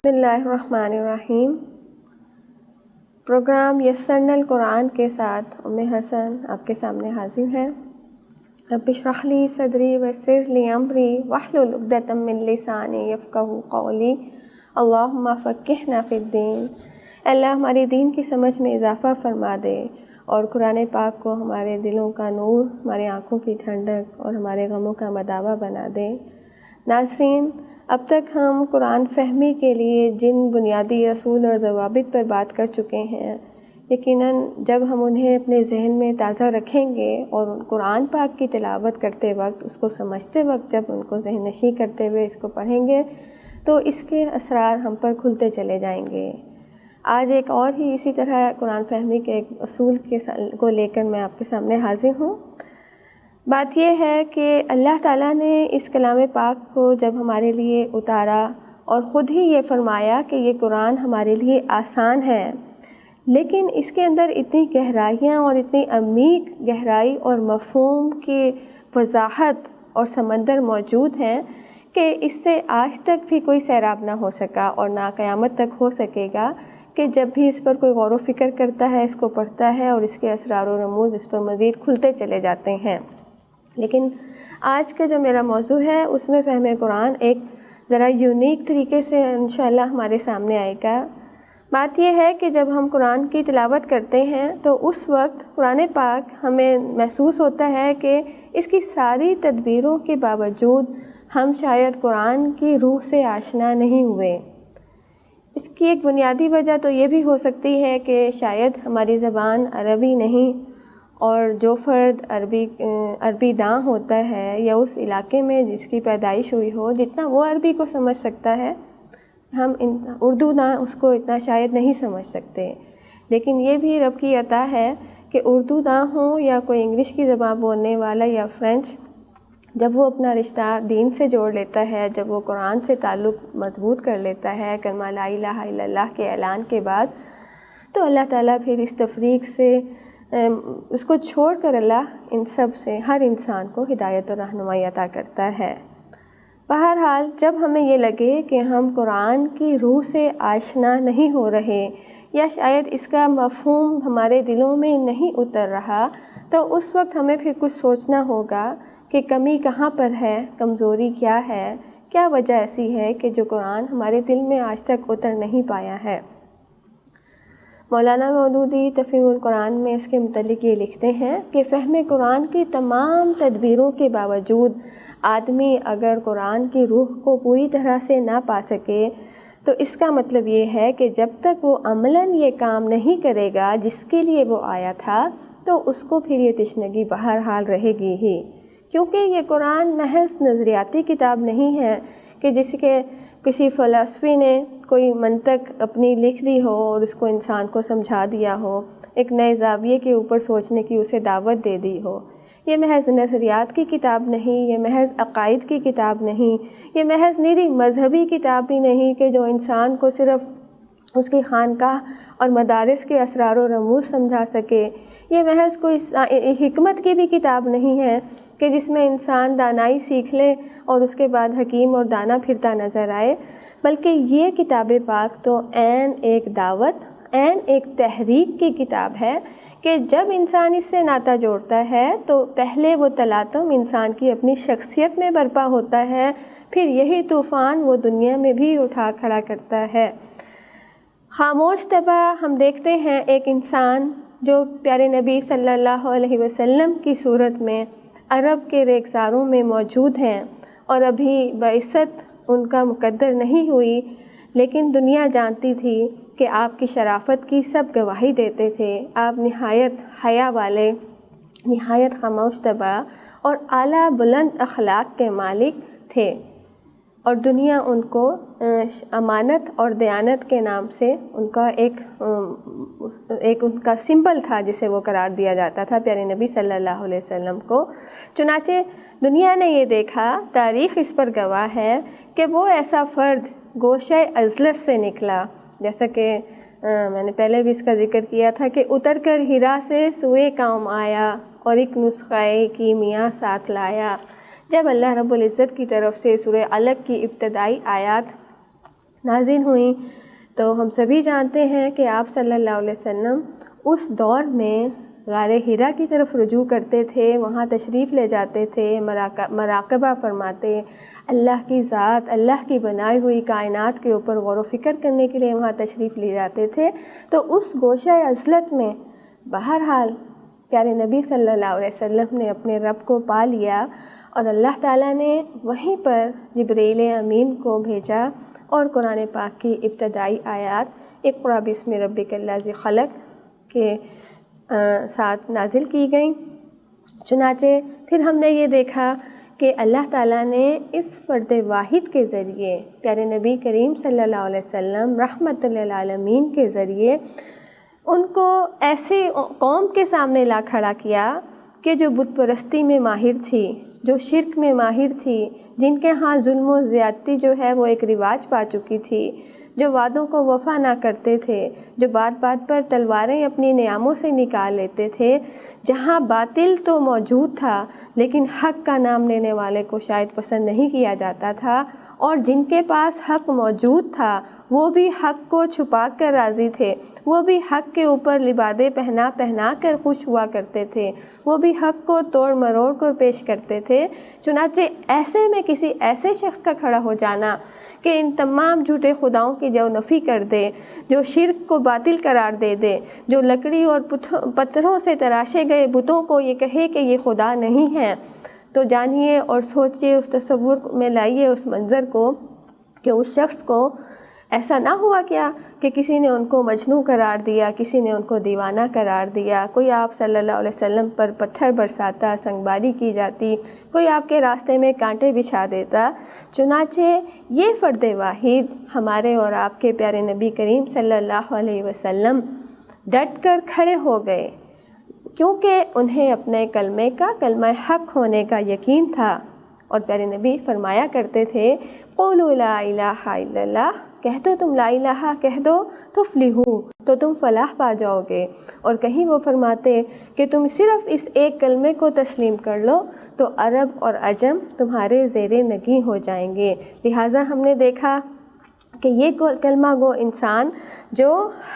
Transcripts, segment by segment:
بسم اللہ الرحمن الرحیم۔ پروگرام یسرنا القرآن کے ساتھ ام حسن آپ کے سامنے حاضر ہے۔ رب اشرح لی صدری ویسر لی امری واحلل عقدۃ من لسانی یفقہوا قولی، اللہم فقہنا فی الدین۔ اللہ ہماری دین کی سمجھ میں اضافہ فرما دے اور قرآن پاک کو ہمارے دلوں کا نور، ہماری آنکھوں کی ٹھنڈک اور ہمارے غموں کا مداوع بنا دے۔ ناظرین، اب تک ہم قرآن فہمی کے لیے جن بنیادی اصول اور ضوابط پر بات کر چکے ہیں، یقیناً جب ہم انہیں اپنے ذہن میں تازہ رکھیں گے اور قرآن پاک کی تلاوت کرتے وقت، اس کو سمجھتے وقت جب ان کو ذہن نشین کرتے ہوئے اس کو پڑھیں گے تو اس کے اسرار ہم پر کھلتے چلے جائیں گے۔ آج ایک اور ہی اسی طرح قرآن فہمی کے ایک اصول کو لے کر میں آپ کے سامنے حاضر ہوں۔ بات یہ ہے کہ اللہ تعالیٰ نے اس کلام پاک کو جب ہمارے لیے اتارا اور خود ہی یہ فرمایا کہ یہ قرآن ہمارے لیے آسان ہے، لیکن اس کے اندر اتنی گہرائیاں اور اتنی عمیق گہرائی اور مفہوم کی وضاحت اور سمندر موجود ہیں کہ اس سے آج تک بھی کوئی سیراب نہ ہو سکا اور نہ قیامت تک ہو سکے گا کہ جب بھی اس پر کوئی غور و فکر کرتا ہے، اس کو پڑھتا ہے اور اس کے اسرار و رموز اس پر مزید کھلتے چلے جاتے ہیں۔ لیکن آج کا جو میرا موضوع ہے اس میں فہم قرآن ایک ذرا یونیک طریقے سے انشاءاللہ ہمارے سامنے آئے گا۔ بات یہ ہے کہ جب ہم قرآن کی تلاوت کرتے ہیں تو اس وقت قرآن پاک ہمیں محسوس ہوتا ہے کہ اس کی ساری تدبیروں کے باوجود ہم شاید قرآن کی روح سے آشنا نہیں ہوئے۔ اس کی ایک بنیادی وجہ تو یہ بھی ہو سکتی ہے کہ شاید ہماری زبان عربی نہیں، اور جو فرد عربی داں ہوتا ہے یا اس علاقے میں جس کی پیدائش ہوئی ہو، جتنا وہ عربی کو سمجھ سکتا ہے، ہم اردو داں اس کو اتنا شاید نہیں سمجھ سکتے۔ لیکن یہ بھی رب کی عطا ہے کہ اردو داں ہوں یا کوئی انگلش کی زبان بولنے والا یا فرینچ، جب وہ اپنا رشتہ دین سے جوڑ لیتا ہے، جب وہ قرآن سے تعلق مضبوط کر لیتا ہے کلمہ لا الہ الا اللہ کے اعلان کے بعد، تو اللہ تعالیٰ پھر اس تفریق سے اس کو چھوڑ کر اللہ ان سب سے ہر انسان کو ہدایت اور رہنمائی عطا کرتا ہے۔ بہرحال جب ہمیں یہ لگے کہ ہم قرآن کی روح سے آشنا نہیں ہو رہے یا شاید اس کا مفہوم ہمارے دلوں میں نہیں اتر رہا، تو اس وقت ہمیں پھر کچھ سوچنا ہوگا کہ کمی کہاں پر ہے، کمزوری کیا ہے، کیا وجہ ایسی ہے کہ جو قرآن ہمارے دل میں آج تک اتر نہیں پایا ہے۔ مولانا مودودی تفہیم القرآن میں اس کے متعلق یہ لکھتے ہیں کہ فہم قرآن کی تمام تدبیروں کے باوجود آدمی اگر قرآن کی روح کو پوری طرح سے نہ پا سکے تو اس کا مطلب یہ ہے کہ جب تک وہ عملاً یہ کام نہیں کرے گا جس کے لیے وہ آیا تھا، تو اس کو پھر یہ تشنگی بہرحال رہے گی ہی، کیونکہ یہ قرآن محض نظریاتی کتاب نہیں ہے کہ جس کے کسی فلسفی نے کوئی منطق اپنی لکھ دی ہو اور اس کو انسان کو سمجھا دیا ہو، ایک نئے زاویے کے اوپر سوچنے کی اسے دعوت دے دی ہو۔ یہ محض نظریات کی کتاب نہیں، یہ محض عقائد کی کتاب نہیں، یہ محض نیری مذہبی کتاب بھی نہیں کہ جو انسان کو صرف اس کی خانقاہ اور مدارس کے اسرار و رموز سمجھا سکے۔ یہ محض کوئی حکمت کی بھی کتاب نہیں ہے کہ جس میں انسان دانائی سیکھ لے اور اس کے بعد حکیم اور دانا پھرتا نظر آئے، بلکہ یہ کتاب پاک تو عین ایک دعوت، عین ایک تحریک کی کتاب ہے کہ جب انسان اس سے ناطہ جوڑتا ہے تو پہلے وہ تلاطم انسان کی اپنی شخصیت میں برپا ہوتا ہے، پھر یہی طوفان وہ دنیا میں بھی اٹھا کھڑا کرتا ہے۔ خاموش طبع ہم دیکھتے ہیں ایک انسان جو پیارے نبی صلی اللہ علیہ وسلم کی صورت میں عرب کے ریگزاروں میں موجود ہیں اور ابھی بعثت ان کا مقدر نہیں ہوئی، لیکن دنیا جانتی تھی کہ آپ کی شرافت کی سب گواہی دیتے تھے۔ آپ نہایت حیا والے، نہایت خاموش طبع اور اعلیٰ بلند اخلاق کے مالک تھے، اور دنیا ان کو امانت اور دیانت کے نام سے ان کا ایک ان کا سمبل تھا جسے وہ قرار دیا جاتا تھا پیارے نبی صلی اللہ علیہ وسلم کو۔ چنانچہ دنیا نے یہ دیکھا، تاریخ اس پر گواہ ہے کہ وہ ایسا فرد گوشہ اذلت سے نکلا، جیسا کہ میں نے پہلے بھی اس کا ذکر کیا تھا کہ اتر کر ہرا سے سوئے قوم آیا اور ایک نسخہ کیمیا ساتھ لایا۔ جب اللہ رب العزت کی طرف سے سورہ علق کی ابتدائی آیات نازل ہوئیں تو ہم سبھی جانتے ہیں کہ آپ صلی اللہ علیہ وسلم اس دور میں غار حرا کی طرف رجوع کرتے تھے، وہاں تشریف لے جاتے تھے، مراقبہ فرماتے، اللہ کی ذات، اللہ کی بنائی ہوئی کائنات کے اوپر غور و فکر کرنے کے لیے وہاں تشریف لے جاتے تھے۔ تو اس گوشہ عزلت میں بہرحال پیارے نبی صلی اللہ علیہ وسلم نے اپنے رب کو پا لیا، اور اللہ تعالیٰ نے وہیں پر جبرائیل امین کو بھیجا اور قرآن پاک کی ابتدائی آیات اقرأ بسم ربک الذی خلق کے ساتھ نازل کی گئیں۔ چنانچہ پھر ہم نے یہ دیکھا کہ اللہ تعالیٰ نے اس فرد واحد کے ذریعے پیارے نبی کریم صلی اللہ علیہ وسلم رحمت للعالمین کے ذریعے ان کو ایسے قوم کے سامنے لا کھڑا کیا کہ جو بت پرستی میں ماہر تھی، جو شرک میں ماہر تھی، جن کے ہاں ظلم و زیادتی جو ہے وہ ایک رواج پا چکی تھی، جو وعدوں کو وفا نہ کرتے تھے، جو بات بات پر تلواریں اپنی نیاموں سے نکال لیتے تھے، جہاں باطل تو موجود تھا لیکن حق کا نام لینے والے کو شاید پسند نہیں کیا جاتا تھا، اور جن کے پاس حق موجود تھا وہ بھی حق کو چھپا کر راضی تھے، وہ بھی حق کے اوپر لبادے پہنا پہنا کر خوش ہوا کرتے تھے، وہ بھی حق کو توڑ مروڑ کر پیش کرتے تھے۔ چنانچہ ایسے میں کسی ایسے شخص کا کھڑا ہو جانا کہ ان تمام جھوٹے خداؤں کی جو نفی کر دے، جو شرک کو باطل قرار دے دے، جو لکڑی اور پتھروں سے تراشے گئے بتوں کو یہ کہے کہ یہ خدا نہیں ہے، تو جانیے اور سوچئے، اس تصور میں لائیے اس منظر کو کہ اس شخص کو ایسا نہ ہوا کیا کہ کسی نے ان کو مجنوں قرار دیا، کسی نے ان کو دیوانہ قرار دیا، کوئی آپ صلی اللہ علیہ وسلم پر پتھر برساتا، سنگباری کی جاتی، کوئی آپ کے راستے میں کانٹے بچھا دیتا۔ چنانچہ یہ فرد واحد ہمارے اور آپ کے پیارے نبی کریم صلی اللہ علیہ وسلم ڈٹ کر کھڑے ہو گئے، کیونکہ انہیں اپنے کلمے کا، کلمہ حق ہونے کا یقین تھا، اور پیارے نبی فرمایا کرتے تھے قولوا لا الہ الا اللہ، کہہ دو تم لا الہ کہہ دو تفلحوا، تو تم فلاح پا جاؤ گے، اور کہیں وہ فرماتے کہ تم صرف اس ایک کلمے کو تسلیم کر لو تو عرب اور عجم تمہارے زیر نگیں ہو جائیں گے۔ لہٰذا ہم نے دیکھا کہ یہ کلمہ گو انسان جو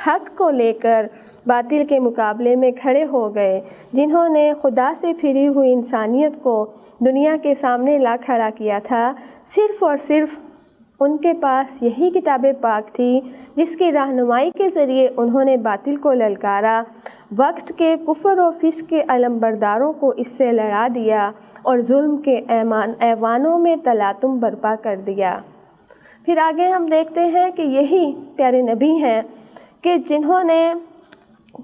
حق کو لے کر باطل کے مقابلے میں کھڑے ہو گئے، جنہوں نے خدا سے پھری ہوئی انسانیت کو دنیا کے سامنے لا کھڑا کیا تھا، صرف اور صرف ان کے پاس یہی کتاب پاک تھی جس کی رہنمائی کے ذریعے انہوں نے باطل کو للکارا، وقت کے کفر و فسق کے علمبرداروں کو اس سے لڑا دیا، اور ظلم کے ایوانوں میں تلاطم برپا کر دیا۔ پھر آگے ہم دیکھتے ہیں کہ یہی پیارے نبی ہیں کہ جنہوں نے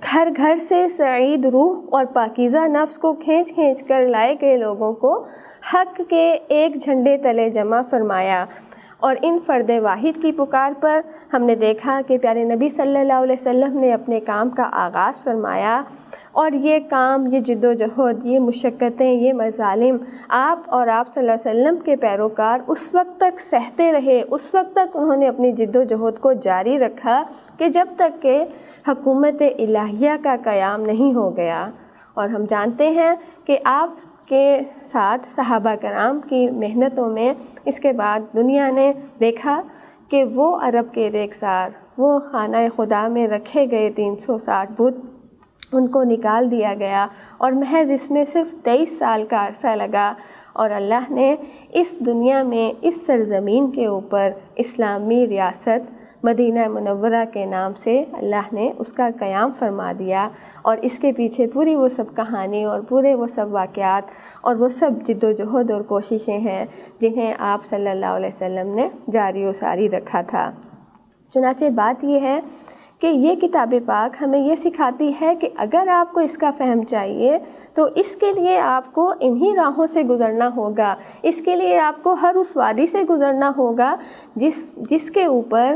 گھر گھر سے سعید روح اور پاکیزہ نفس کو کھینچ کھینچ کر لائے گئے لوگوں کو حق کے ایک جھنڈے تلے جمع فرمایا، اور ان فرد واحد کی پکار پر ہم نے دیکھا کہ پیارے نبی صلی اللہ علیہ وسلم نے اپنے کام کا آغاز فرمایا، اور یہ کام، یہ جد و جہد، یہ مشقتیں، یہ مظالم آپ اور آپ صلی اللہ علیہ وسلم کے پیروکار اس وقت تک سہتے رہے، اس وقت تک انہوں نے اپنی جد و جہد کو جاری رکھا کہ جب تک کہ حکومت الہیہ کا قیام نہیں ہو گیا۔ اور ہم جانتے ہیں کہ آپ کے ساتھ صحابہ کرام کی محنتوں میں اس کے بعد دنیا نے دیکھا کہ وہ عرب کے ریگزار، وہ خانہ خدا میں رکھے گئے 360 بت، ان کو نکال دیا گیا، اور محض اس میں صرف 23 سال کا عرصہ لگا، اور اللہ نے اس دنیا میں، اس سرزمین کے اوپر اسلامی ریاست مدینہ منورہ کے نام سے اللہ نے اس کا قیام فرما دیا، اور اس کے پیچھے پوری وہ سب کہانی اور پورے وہ سب واقعات اور وہ سب جد و جہد اور کوششیں ہیں جنہیں آپ صلی اللہ علیہ وسلم نے جاری و ساری رکھا تھا۔ چنانچہ بات یہ ہے کہ یہ کتاب پاک ہمیں یہ سکھاتی ہے کہ اگر آپ کو اس کا فہم چاہیے تو اس کے لیے آپ کو انہی راہوں سے گزرنا ہوگا، اس کے لیے آپ کو ہر اس وادی سے گزرنا ہوگا جس کے اوپر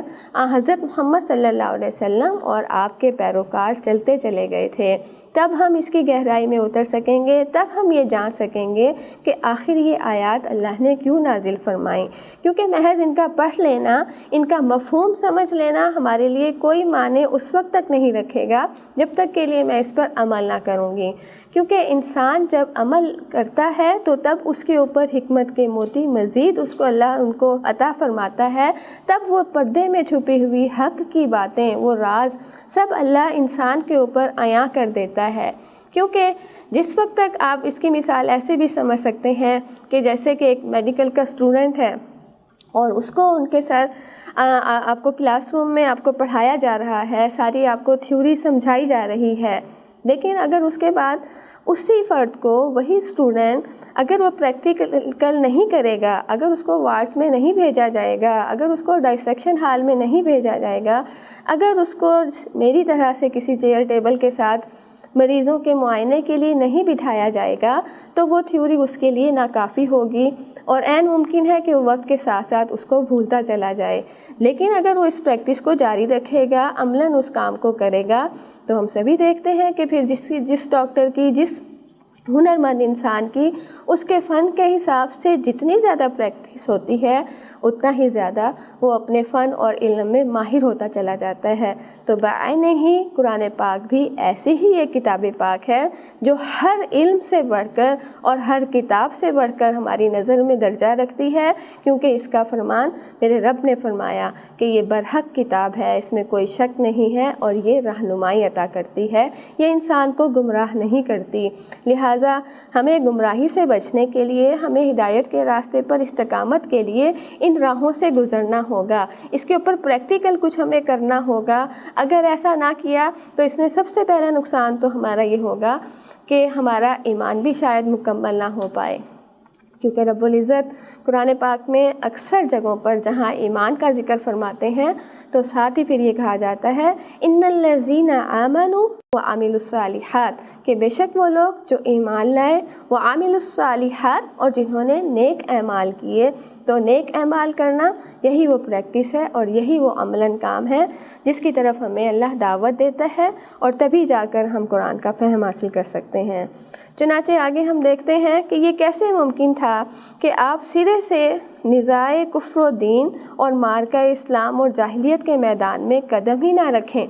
حضرت محمد صلی اللہ علیہ وسلم اور آپ کے پیروکار چلتے چلے گئے تھے۔ تب ہم اس کی گہرائی میں اتر سکیں گے، تب ہم یہ جان سکیں گے کہ آخر یہ آیات اللہ نے کیوں نازل فرمائیں، کیونکہ محض ان کا پڑھ لینا، ان کا مفہوم سمجھ لینا ہمارے لیے کوئی معنی معنی اس وقت تک نہیں رکھے گا جب تک کے لیے میں اس پر عمل نہ کروں گی، کیونکہ انسان جب عمل کرتا ہے تو تب اس کے اوپر حکمت کے موتی مزید اس کو اللہ ان کو عطا فرماتا ہے، تب وہ پردے میں چھپی ہوئی حق کی باتیں، وہ راز سب اللہ انسان کے اوپر عیاں کر دیتا ہے۔ کیونکہ جس وقت تک آپ اس کی مثال ایسے بھی سمجھ سکتے ہیں کہ جیسے کہ ایک میڈیکل کا اسٹوڈنٹ ہے اور اس کو ان کے سر آپ کو کلاس روم میں آپ کو پڑھایا جا رہا ہے، ساری آپ کو تھیوری سمجھائی جا رہی ہے، لیکن اگر اس کے بعد اسی فرد کو وہی اسٹوڈنٹ اگر وہ پریکٹیکل نہیں کرے گا، اگر اس کو وارڈز میں نہیں بھیجا جائے گا، اگر اس کو ڈائسیکشن ہال میں نہیں بھیجا جائے گا، اگر اس کو میری طرح سے کسی چیئر ٹیبل کے ساتھ مریضوں کے معائنے کے لیے نہیں بٹھایا جائے گا، تو وہ تھیوری اس کے لیے ناکافی ہوگی اور عین ممکن ہے کہ وہ وقت کے ساتھ ساتھ اس کو بھولتا چلا جائے۔ لیکن اگر وہ اس پریکٹس کو جاری رکھے گا، عملاً اس کام کو کرے گا، تو ہم سبھی دیکھتے ہیں کہ پھر جس ڈاکٹر کی، جس ہنرمند انسان کی اس کے فن کے حساب سے جتنی زیادہ پریکٹس ہوتی ہے اتنا ہی زیادہ وہ اپنے فن اور علم میں ماہر ہوتا چلا جاتا ہے۔ تو بعین ہی قرآن پاک بھی ایسی ہی ایک کتاب پاک ہے جو ہر علم سے بڑھ کر اور ہر کتاب سے بڑھ کر ہماری نظر میں درجہ رکھتی ہے، کیونکہ اس کا فرمان میرے رب نے فرمایا کہ یہ برحق کتاب ہے، اس میں کوئی شک نہیں ہے، اور یہ رہنمائی عطا کرتی ہے، یہ انسان کو گمراہ نہیں کرتی۔ لہٰذا ہمیں گمراہی سے بچنے کے لیے، ہمیں ہدایت کے راستے پر استقامت کے لیے ان راہوں سے گزرنا ہوگا، اس کے اوپر پریکٹیکل کچھ ہمیں کرنا ہوگا۔ اگر ایسا نہ کیا تو اس میں سب سے پہلا نقصان تو ہمارا یہ ہوگا کہ ہمارا ایمان بھی شاید مکمل نہ ہو پائے، کیونکہ رب العزت قرآن پاک میں اکثر جگہوں پر جہاں ایمان کا ذکر فرماتے ہیں تو ساتھ ہی پھر یہ کہا جاتا ہے ان الذین آمنوا وعملوا الصالحات، کہ بے شک وہ لوگ جو ایمان لائے، وعملوا الصالحات، اور جنہوں نے نیک اعمال کیے۔ تو نیک اعمال کرنا یہی وہ پریکٹس ہے اور یہی وہ عملاً کام ہے جس کی طرف ہمیں اللہ دعوت دیتا ہے، اور تبھی جا کر ہم قرآن کا فہم حاصل کر سکتے ہیں۔ چنانچہ آگے ہم دیکھتے ہیں کہ یہ کیسے ممکن تھا کہ آپ سرے سے نزاع کفر و دین اور مارکہ اسلام اور جاہلیت کے میدان میں قدم ہی نہ رکھیں،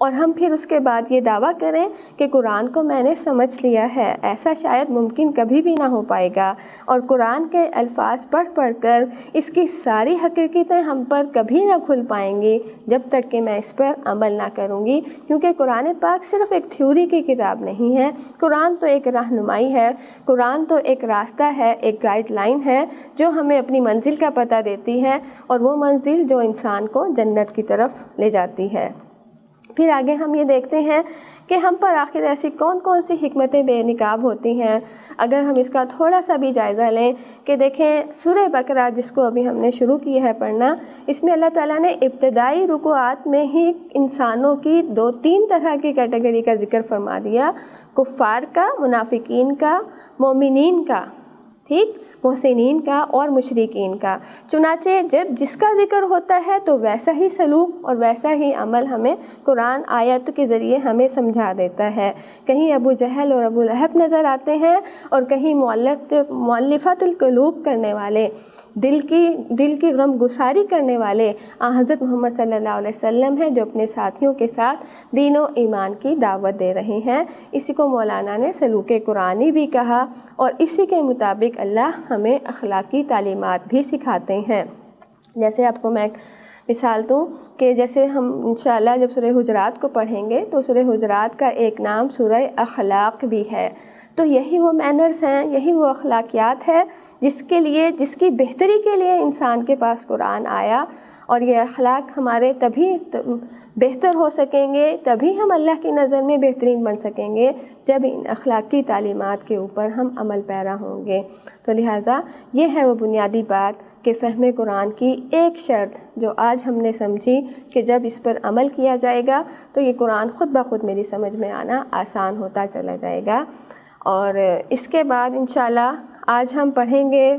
اور ہم پھر اس کے بعد یہ دعویٰ کریں کہ قرآن کو میں نے سمجھ لیا ہے۔ ایسا شاید ممکن کبھی بھی نہ ہو پائے گا، اور قرآن کے الفاظ پڑھ کر اس کی ساری حقیقتیں ہم پر کبھی نہ کھل پائیں گی جب تک کہ میں اس پر عمل نہ کروں گی، کیونکہ قرآن پاک صرف ایک تھیوری کی کتاب نہیں ہے، قرآن تو ایک رہنمائی ہے، قرآن تو ایک راستہ ہے، ایک گائیڈ لائن ہے جو ہمیں اپنی منزل کا پتہ دیتی ہے، اور وہ منزل جو انسان کو جنت کی طرف لے جاتی ہے۔ پھر آگے ہم یہ دیکھتے ہیں کہ ہم پر آخر ایسی کون کون سی حکمتیں بے نقاب ہوتی ہیں۔ اگر ہم اس کا تھوڑا سا بھی جائزہ لیں کہ دیکھیں سورہ بقرہ جس کو ابھی ہم نے شروع کی ہے پڑھنا، اس میں اللہ تعالیٰ نے ابتدائی رکوعات میں ہی انسانوں کی 2-3 طرح کی کیٹیگری کا ذکر فرما دیا، کفار کا، منافقین کا، مومنین کا، ٹھیک، محسنین کا اور مشرکین کا۔ چنانچہ جب جس کا ذکر ہوتا ہے تو ویسا ہی سلوک اور ویسا ہی عمل ہمیں قرآن آیت کے ذریعے ہمیں سمجھا دیتا ہے۔ کہیں ابو جہل اور ابو لہب نظر آتے ہیں، اور کہیں مؤلفۃ القلوب کرنے والے، دل کی غم گساری کرنے والے حضرت محمد صلی اللہ علیہ وسلم ہیں، جو اپنے ساتھیوں کے ساتھ دین و ایمان کی دعوت دے رہے ہیں۔ اسی کو مولانا نے سلوک قرآنی بھی کہا، اور اسی کے مطابق اللہ ہمیں اخلاقی تعلیمات بھی سکھاتے ہیں۔ جیسے آپ کو میں ایک مثال دوں کہ جیسے ہم انشاءاللہ جب سورہ حجرات کو پڑھیں گے تو سورہ حجرات کا ایک نام سورہ اخلاق بھی ہے، تو یہی وہ مینرز ہیں، یہی وہ اخلاقیات ہے جس کی بہتری کے لیے انسان کے پاس قرآن آیا، اور یہ اخلاق ہمارے تبھی بہتر ہو سکیں گے، تبھی ہم اللہ کی نظر میں بہترین بن سکیں گے جب ان اخلاقی تعلیمات کے اوپر ہم عمل پیرا ہوں گے۔ تو لہٰذا یہ ہے وہ بنیادی بات کہ فہم قرآن کی ایک شرط جو آج ہم نے سمجھی کہ جب اس پر عمل کیا جائے گا تو یہ قرآن خود بخود میری سمجھ میں آنا آسان ہوتا چلا جائے گا۔ اور اس کے بعد انشاءاللہ آج ہم پڑھیں گے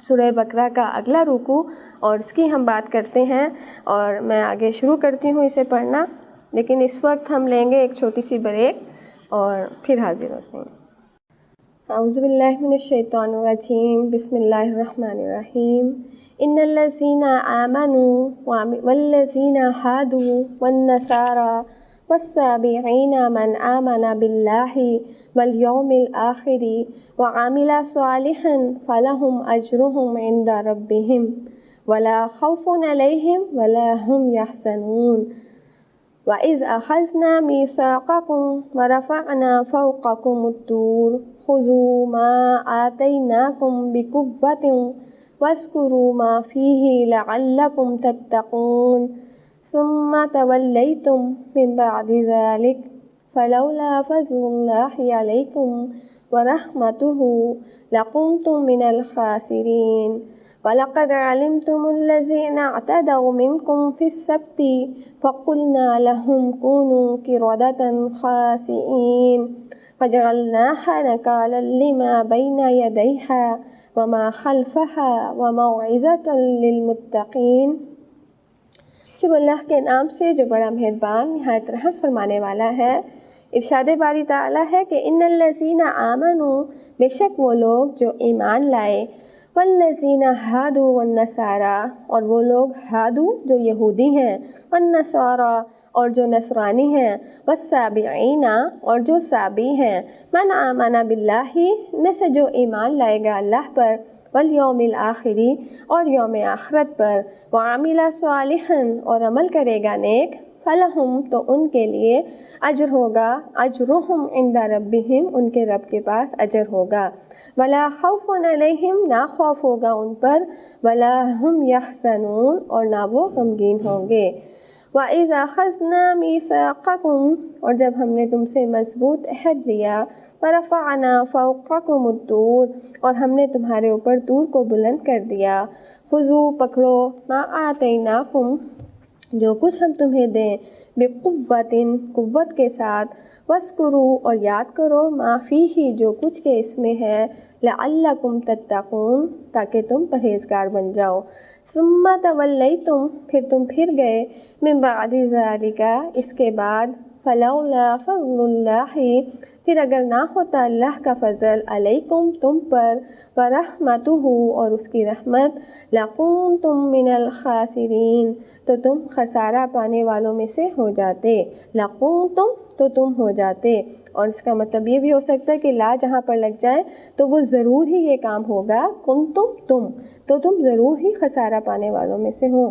سورہ بقرہ کا اگلا رکوع، اور اس کی ہم بات کرتے ہیں، اور میں آگے شروع کرتی ہوں اسے پڑھنا، لیکن اس وقت ہم لیں گے ایک چھوٹی سی بریک اور پھر حاضر ہوتے ہیں۔ اعوذ باللہ من الشیطان الرجیم، بسم اللہ الرحمن الرحیم۔ ان الذین آمنوا والذین ہادوا والنصارى والسابعین من آمن باللہ والیوم الآخر وعمل صالحا فلہم اجرہم عند ربہم ولا خوف علیہم ولا هم یحزنون۔ وَإِذْ أَخَذْنَا مِيثَاقَكُمْ وَرَفَعْنَا فَوْقَكُمُ الطُّورَ خُذُوا مَا آتَيْنَاكُمْ بِقُوَّةٍ وَاذْكُرُوا مَا فِيهِ لَعَلَّكُمْ تَتَّقُونَ ثُمَّ تَوَلَّيْتُمْ مِنْ بَعْدِ ذَلِكَ فَلَوْلَا فَضْلُ اللَّهِ عَلَيْكُمْ وَرَحْمَتُهُ لَكُنْتُمْ مِنَ الْخَاسِرِينَ۔ وَلَقَدْ عَلِمْتُمُ الَّذِينَ اعْتَدَوْا مِنْكُمْ فِي السَّبْتِ فَقُلْنَا لَهُمْ كُونُوا قِرَدَةً خَاسِئِينَ فَجَعَلْنَاهَا نَكَالًا لِمَا بَيْنَ يَدَيْهَا وَمَا خَلْفَهَا وَمَوْعِظَةً لِلْمُتَّقِينَ۔ شروع اللہ کے نام سے جو بڑا مہربان نہایت رحم فرمانے والا ہے۔ ارشاد باری تعالیٰ ہے کہ ان الذین آمنوا، بے شک وہ لوگ جو ایمان لائے، والذین ہادوا والنصارى، اور وہ لوگ ہادو جو یہودی ہیں، والنصارى اور جو نصرانی ہیں، والسابعین اور جو سابی ہیں، من آمن باللہ میں سے جو ایمان لائے گا اللہ پر، والیوم الآخری اور یوم آخرت پر، وعمل صالحا اور عمل کرے گا نیک، فلہم تو ان کے لیے اجر ہوگا، اجرہم عند ربہم ان کے رب کے پاس اجر ہوگا، ولا خوف علیہم نہ خوف ہوگا ان پر، ولا ہم یحزنون اور نہ وہ غمگین ہوں گے۔ وَإِذْ أَخَذْنَا مِيثَاقَكُمْ اور جب ہم نے تم سے مضبوط عہد لیا، وَرَفَعْنَا فَوْقَكُمُ الطُّورَ اور ہم نے تمہارے اوپر طور کو بلند کر دیا، خُذُوا پکڑو، مَا آتَيْنَاكُمْ جو کچھ ہم تمہیں دیں، بِقُوَّةٍ قوت کے ساتھ، وَاذْكُرُوا اور یاد کرو، مَا فِيهِ جو کچھ کے اس میں ہے، لَعَلَّكُمْ تَتَّقُونَ تاکہ تم پرہیزگار بن جاؤ، ثُمَّ تَوَلَّيْتُمْ پھر تم پھر گئے، مِن بَعْدِ ذَلِكَ اس کے بعد، فَلَوْلَا فَضْلُ اللَّهِ پھر اگر نہ ہوتا اللہ کا فضل، علیکم تم پر، وَرَحْمَتُهُ اور اس کی رحمت، لَكُنْتُمْ مِنَ الْخَاسِرِينَ تو تم خسارہ پانے والوں میں سے ہو جاتے، لَكُنْتُمْ تو تم ہو جاتے، اور اس کا مطلب یہ بھی ہو سکتا ہے کہ لا جہاں پر لگ جائے تو وہ ضرور ہی یہ کام ہوگا، کنتم تم تو تم ضرور ہی خسارہ پانے والوں میں سے ہو،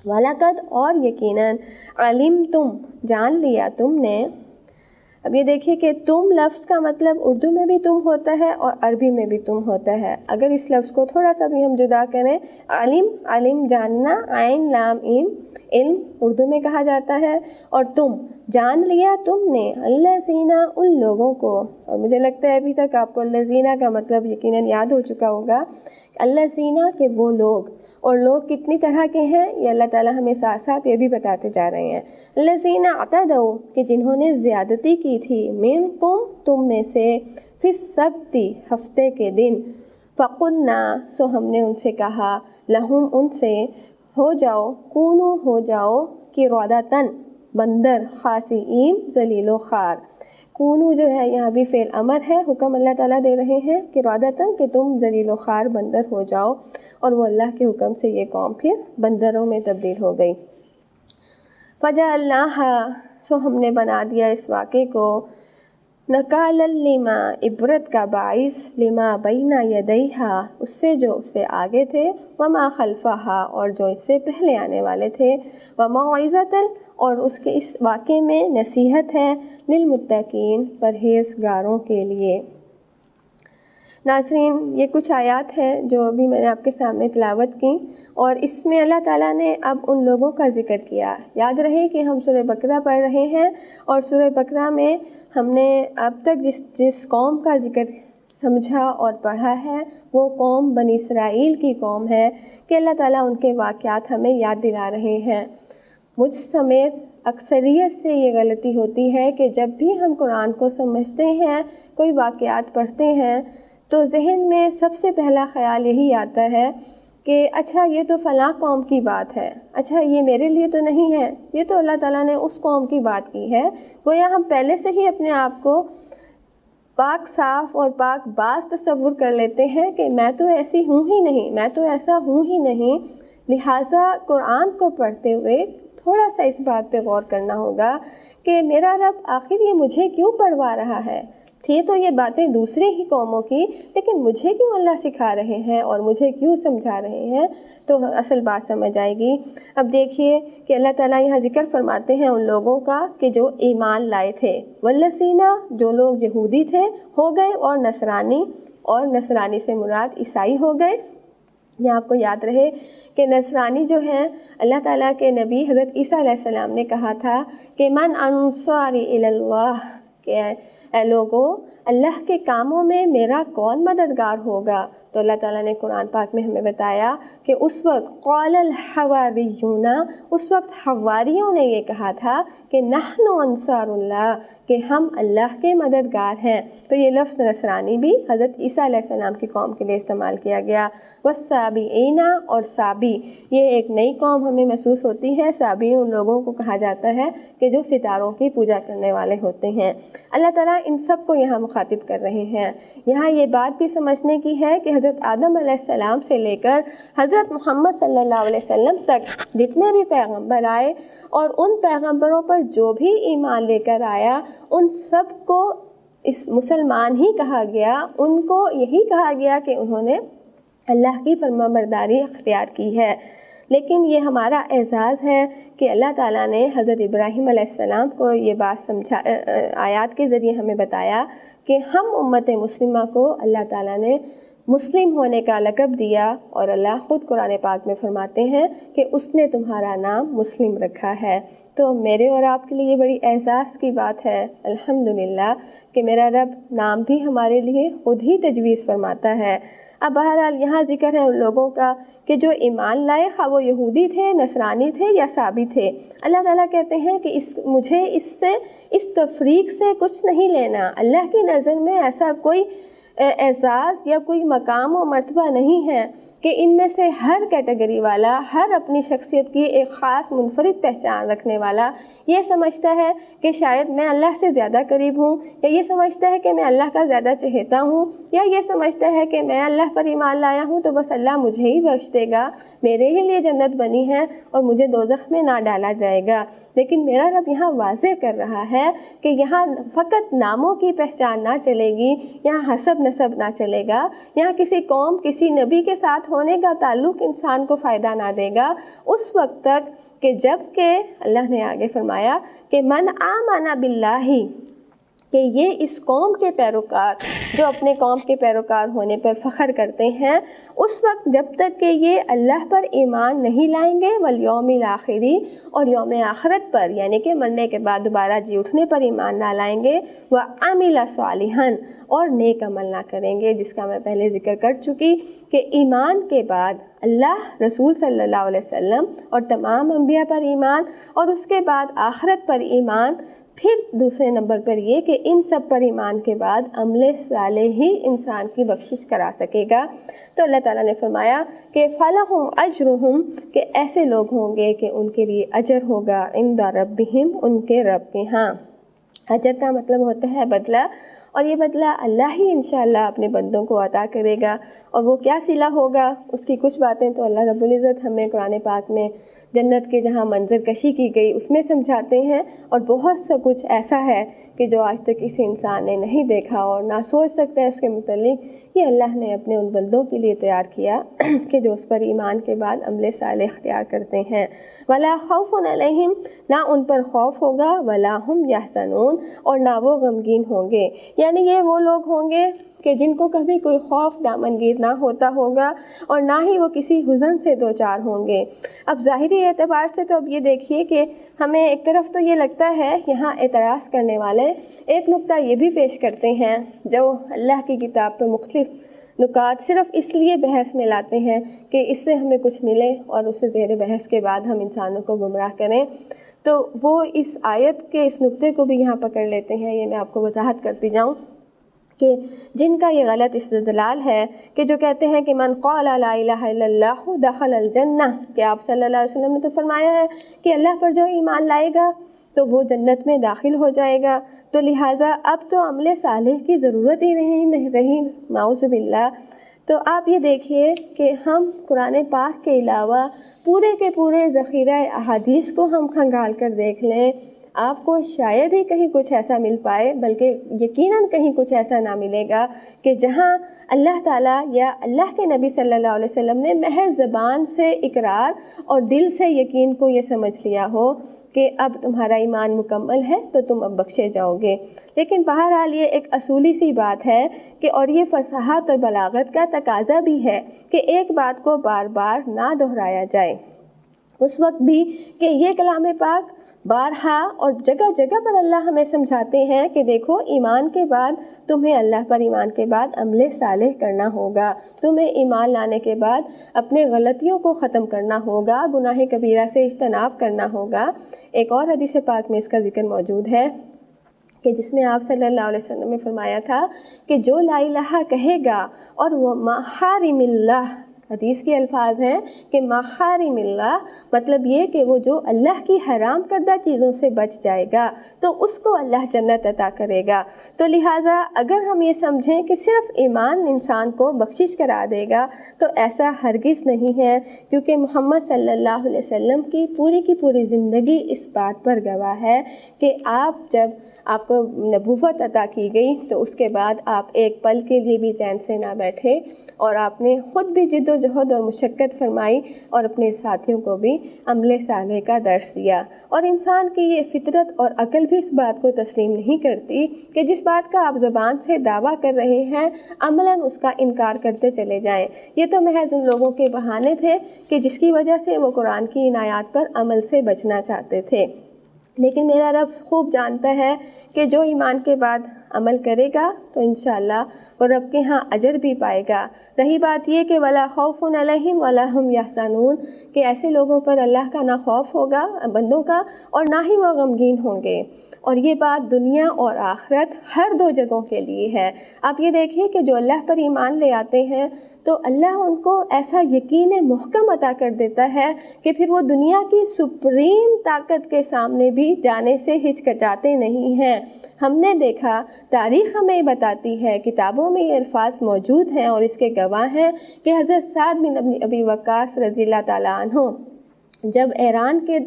وَلَقَدْ اور یقیناً عَلِمْتُمْ جان لیا تم نے۔ اب یہ دیکھیے کہ تم لفظ کا مطلب اردو میں بھی تم ہوتا ہے اور عربی میں بھی تم ہوتا ہے۔ اگر اس لفظ کو تھوڑا سا بھی ہم جدا کریں، علم علم جاننا، عین لام ایم علم اردو میں کہا جاتا ہے، اور تم جان لیا تم نے، الذین ان لوگوں کو، اور مجھے لگتا ہے ابھی تک آپ کو الذین کا مطلب یقیناً یاد ہو چکا ہوگا، الذین کہ وہ لوگ، اور لوگ کتنی طرح کے ہیں یہ اللہ تعالیٰ ہمیں ساتھ ساتھ یہ بھی بتاتے جا رہے ہیں، الذین اعتدوا کہ جنہوں نے زیادتی کی تھی، منکم تم میں سے، فی السبت ہفتے کے دن، فقلنا سو ہم نے ان سے کہا، لہم ان سے، ہو جاؤ، کونو ہو جاؤ، قردۃ بندر، خاسئین ذلیل و خوار۔ کونو جو ہے یہاں بھی فعل امر ہے، حکم اللہ تعالیٰ دے رہے ہیں قردۃ کہ تم ذلیل و خوار بندر ہو جاؤ، اور وہ اللہ کے حکم سے یہ قوم پھر بندروں میں تبدیل ہو گئی۔ فَجَعَلْنَاهَا سو ہم نے بنا دیا اس واقعے کو، نَكَالًا لِمَا عبرت کا باعث، لِمَا بَيْنَ يَدَيْهَا اس سے جو اس سے آگے تھے، وَمَا خَلْفَهَا اور جو اس سے پہلے آنے والے تھے، وَمَوْعِظَةً اور اس کے اس واقعے میں نصیحت ہے، لِلْمُتَّقِينَ پرہیزگاروں کے لیے۔ ناظرین، یہ کچھ آیات ہیں جو ابھی میں نے آپ کے سامنے تلاوت کی، اور اس میں اللہ تعالیٰ نے اب ان لوگوں کا ذکر کیا۔ یاد رہے کہ ہم سورہ بقرہ پڑھ رہے ہیں، اور سورہ بقرہ میں ہم نے اب تک جس قوم کا ذکر سمجھا اور پڑھا ہے وہ قوم بنی اسرائیل کی قوم ہے، کہ اللہ تعالیٰ ان کے واقعات ہمیں یاد دلا رہے ہیں۔ مجھ سمیت اکثریت سے یہ غلطی ہوتی ہے کہ جب بھی ہم قرآن کو سمجھتے ہیں، کوئی واقعات پڑھتے ہیں، تو ذہن میں سب سے پہلا خیال یہی آتا ہے کہ اچھا یہ تو فلاں قوم کی بات ہے، اچھا یہ میرے لیے تو نہیں ہے، یہ تو اللہ تعالیٰ نے اس قوم کی بات کی ہے، گویا ہم پہلے سے ہی اپنے آپ کو پاک صاف اور پاک باز تصور کر لیتے ہیں کہ میں تو ایسی ہوں ہی نہیں، میں تو ایسا ہوں ہی نہیں. لہٰذا قرآن کو پڑھتے ہوئے تھوڑا سا اس بات پہ غور کرنا ہوگا کہ میرا رب آخر یہ مجھے کیوں پڑھوا رہا ہے. تھی تو یہ باتیں دوسرے ہی قوموں کی، لیکن مجھے کیوں اللہ سکھا رہے ہیں اور مجھے کیوں سمجھا رہے ہیں، تو اصل بات سمجھ آئے گی. اب دیکھیے کہ اللہ تعالیٰ یہاں ذکر فرماتے ہیں ان لوگوں کا کہ جو ایمان لائے تھے. والذین، جو لوگ یہودی تھے ہو گئے، اور نصرانی سے مراد عیسائی ہو گئے. یہ آپ کو یاد رہے کہ نصرانی جو ہیں، اللہ تعالیٰ کے نبی حضرت عیسیٰ علیہ السلام نے کہا تھا کہ من انصاری الی اللہ، کہ اے لوگو اللہ کے کاموں میں میرا کون مددگار ہوگا. تو اللہ تعالیٰ نے قرآن پاک میں ہمیں بتایا کہ اس وقت قال الحواریون، اس وقت حواریوں نے یہ کہا تھا کہ نحن انصار اللہ، کہ ہم اللہ کے مددگار ہیں. تو یہ لفظ نصرانی بھی حضرت عیسیٰ علیہ السلام کی قوم کے لیے استعمال کیا گیا. والسابئین، اور سابی، یہ ایک نئی قوم ہمیں محسوس ہوتی ہے. سابی ان لوگوں کو کہا جاتا ہے کہ جو ستاروں کی پوجا کرنے والے ہوتے ہیں. اللہ تعالیٰ ان سب کو یہاں مخاطب کر رہے ہیں. یہاں یہ بات بھی سمجھنے کی ہے کہ حضرت آدم علیہ السلام سے لے کر حضرت محمد صلی اللہ علیہ وسلم تک جتنے بھی پیغمبر آئے اور ان پیغمبروں پر جو بھی ایمان لے کر آیا، ان سب کو اس مسلمان ہی کہا گیا. ان کو یہی کہا گیا کہ انہوں نے اللہ کی فرمانبرداری اختیار کی ہے. لیکن یہ ہمارا اعزاز ہے کہ اللہ تعالیٰ نے حضرت ابراہیم علیہ السلام کو یہ بات آیات کے ذریعے ہمیں بتایا کہ ہم امت مسلمہ کو اللہ تعالیٰ نے مسلم ہونے کا لقب دیا، اور اللہ خود قرآن پاک میں فرماتے ہیں کہ اس نے تمہارا نام مسلم رکھا ہے. تو میرے اور آپ کے لیے یہ بڑی اعزاز کی بات ہے الحمدللہ کہ میرا رب نام بھی ہمارے لیے خود ہی تجویز فرماتا ہے. اب بہرحال یہاں ذکر ہے ان لوگوں کا کہ جو ایمان لائے، خواہ وہ یہودی تھے، نصرانی تھے یا سابی تھے. اللہ تعالیٰ کہتے ہیں کہ مجھے اس تفریق سے کچھ نہیں لینا. اللہ کی نظر میں ایسا کوئی اعزاز یا کوئی مقام و مرتبہ نہیں ہے کہ ان میں سے ہر کیٹیگری والا، ہر اپنی شخصیت کی ایک خاص منفرد پہچان رکھنے والا یہ سمجھتا ہے کہ شاید میں اللہ سے زیادہ قریب ہوں، یا یہ سمجھتا ہے کہ میں اللہ کا زیادہ چہیتا ہوں، یا یہ سمجھتا ہے کہ میں اللہ پر ایمان لایا ہوں تو بس اللہ مجھے ہی بخش دے گا، میرے ہی لیے جنت بنی ہے اور مجھے دوزخ میں نہ ڈالا جائے گا. لیکن میرا رب یہاں واضح کر رہا ہے کہ یہاں فقط ناموں کی پہچان نہ چلے گی، یہاں حسب نسب نہ چلے گا، یہاں کسی قوم، کسی نبی کے ساتھ ہونے کا تعلق انسان کو فائدہ نہ دے گا اس وقت تک کہ جب کہ اللہ نے آگے فرمایا کہ من آمن باللہ، کہ یہ اس قوم کے پیروکار جو اپنے قوم کے پیروکار ہونے پر فخر کرتے ہیں، اس وقت جب تک کہ یہ اللہ پر ایمان نہیں لائیں گے، والیوم الآخری، اور یوم آخرت پر یعنی کہ مرنے کے بعد دوبارہ جی اٹھنے پر ایمان نہ لائیں گے، وعمل صالحا، اور نیک عمل نہ کریں گے، جس کا میں پہلے ذکر کر چکی کہ ایمان کے بعد اللہ، رسول صلی اللہ علیہ وسلم اور تمام انبیاء پر ایمان، اور اس کے بعد آخرت پر ایمان، پھر دوسرے نمبر پر یہ کہ ان سب پر ایمان کے بعد عمل صالح ہی انسان کی بخشش کرا سکے گا. تو اللہ تعالیٰ نے فرمایا کہ فَلَهُمْ أَجْرُهُمْ، کہ ایسے لوگ ہوں گے کہ ان کے لیے اجر ہوگا عند ربہم، ان کے رب کے ہاں. اجر کا مطلب ہوتا ہے بدلہ، اور یہ بدلہ اللہ ہی انشاءاللہ اپنے بندوں کو عطا کرے گا. اور وہ کیا صلہ ہوگا، اس کی کچھ باتیں تو اللہ رب العزت ہمیں قرآن پاک میں جنت کے جہاں منظر کشی کی گئی اس میں سمجھاتے ہیں، اور بہت سا کچھ ایسا ہے کہ جو آج تک کسی انسان نے نہیں دیکھا اور نہ سوچ سکتا ہے اس کے متعلق. یہ اللہ نے اپنے ان بندوں کے لیے تیار کیا کہ جو اس پر ایمان کے بعد عمل صالح اختیار کرتے ہیں. وَلَا خَوْفٌ عَلَيْهِمْ، نہ ان پر خوف ہوگا، وَلَا هُمْ يَحْزَنُونَ، اور نہ وہ غمگین ہوں گے. یعنی یہ وہ لوگ ہوں گے کہ جن کو کبھی کوئی خوف دامنگیر نہ ہوتا ہوگا، اور نہ ہی وہ کسی حزن سے دوچار ہوں گے. اب ظاہری اعتبار سے تو اب یہ دیکھیے کہ ہمیں ایک طرف تو یہ لگتا ہے، یہاں اعتراض کرنے والے ایک نقطہ یہ بھی پیش کرتے ہیں جو اللہ کی کتاب پر مختلف نکات صرف اس لیے بحث میں لاتے ہیں کہ اس سے ہمیں کچھ ملے اور اس سے زیر بحث کے بعد ہم انسانوں کو گمراہ کریں. تو وہ اس آیت کے اس نقطے کو بھی یہاں پکڑ لیتے ہیں. یہ میں آپ کو وضاحت کرتی جاؤں کہ جن کا یہ غلط استدلال ہے کہ جو کہتے ہیں کہ من قال لا الہ الا اللہ دخل الجنہ، کہ آپ صلی اللہ علیہ وسلم نے تو فرمایا ہے کہ اللہ پر جو ایمان لائے گا تو وہ جنت میں داخل ہو جائے گا، تو لہٰذا اب تو عمل صالح کی ضرورت ہی نہیں رہی، نعوذ باللہ۔ تو آپ یہ دیکھیے کہ ہم قرآن پاک کے علاوہ پورے کے پورے ذخیرہ احادیث کو ہم کھنگال کر دیکھ لیں، آپ کو شاید ہی کہیں کچھ ایسا مل پائے، بلکہ یقیناً کہیں کچھ ایسا نہ ملے گا کہ جہاں اللہ تعالیٰ یا اللہ کے نبی صلی اللہ علیہ وسلم نے محض زبان سے اقرار اور دل سے یقین کو یہ سمجھ لیا ہو کہ اب تمہارا ایمان مکمل ہے تو تم اب بخشے جاؤ گے۔ لیکن بہرحال یہ ایک اصولی سی بات ہے کہ اور یہ فصاحت اور بلاغت کا تقاضا بھی ہے کہ ایک بات کو بار بار نہ دہرایا جائے، اس وقت بھی کہ یہ کلام پاک بارہا اور جگہ جگہ پر اللہ ہمیں سمجھاتے ہیں کہ دیکھو ایمان کے بعد تمہیں اللہ پر ایمان کے بعد عمل صالح کرنا ہوگا، تمہیں ایمان لانے کے بعد اپنے غلطیوں کو ختم کرنا ہوگا، گناہ کبیرہ سے اجتناب کرنا ہوگا۔ ایک اور حدیث پاک میں اس کا ذکر موجود ہے کہ جس میں آپ صلی اللہ علیہ وسلم نے فرمایا تھا کہ جو لا الہ کہے گا اور وہ محارم اللہ، حدیث کے الفاظ ہیں کہ محارم اللہ، مطلب یہ کہ وہ جو اللہ کی حرام کردہ چیزوں سے بچ جائے گا تو اس کو اللہ جنت عطا کرے گا۔ تو لہٰذا اگر ہم یہ سمجھیں کہ صرف ایمان انسان کو بخشش کرا دے گا تو ایسا ہرگز نہیں ہے، کیونکہ محمد صلی اللہ علیہ وسلم کی پوری زندگی اس بات پر گواہ ہے کہ جب آپ کو نبوت عطا کی گئی تو اس کے بعد آپ ایک پل کے لیے بھی چین سے نہ بیٹھے، اور آپ نے خود بھی جد و جہد اور مشقت فرمائی اور اپنے ساتھیوں کو بھی عمل صالح کا درس دیا۔ اور انسان کی یہ فطرت اور عقل بھی اس بات کو تسلیم نہیں کرتی کہ جس بات کا آپ زبان سے دعویٰ کر رہے ہیں عملاً اس کا انکار کرتے چلے جائیں۔ یہ تو محض ان لوگوں کے بہانے تھے کہ جس کی وجہ سے وہ قرآن کی ان آیات پر عمل سے بچنا چاہتے تھے، لیکن میرا رب خوب جانتا ہے کہ جو ایمان کے بعد عمل کرے گا تو انشاءاللہ وہ رب کے ہاں اجر بھی پائے گا۔ رہی بات یہ کہ ولا خوف علیہم ولا ہم یحزنون، کہ ایسے لوگوں پر اللہ کا نہ خوف ہوگا بندوں کا اور نہ ہی وہ غمگین ہوں گے، اور یہ بات دنیا اور آخرت ہر دو جگہوں کے لیے ہے۔ آپ یہ دیکھیے کہ جو اللہ پر ایمان لے آتے ہیں تو اللہ ان کو ایسا یقین محکم عطا کر دیتا ہے کہ پھر وہ دنیا کی سپریم طاقت کے سامنے بھی جانے سے ہچکچاتے نہیں ہیں۔ ہم نے دیکھا، تاریخ ہمیں بتاتی ہے، کتابوں میں یہ الفاظ موجود ہیں اور اس کے گواہ ہیں کہ حضرت سعد بن ابی وقاص رضی اللہ تعالیٰ عنہ جب ایران کے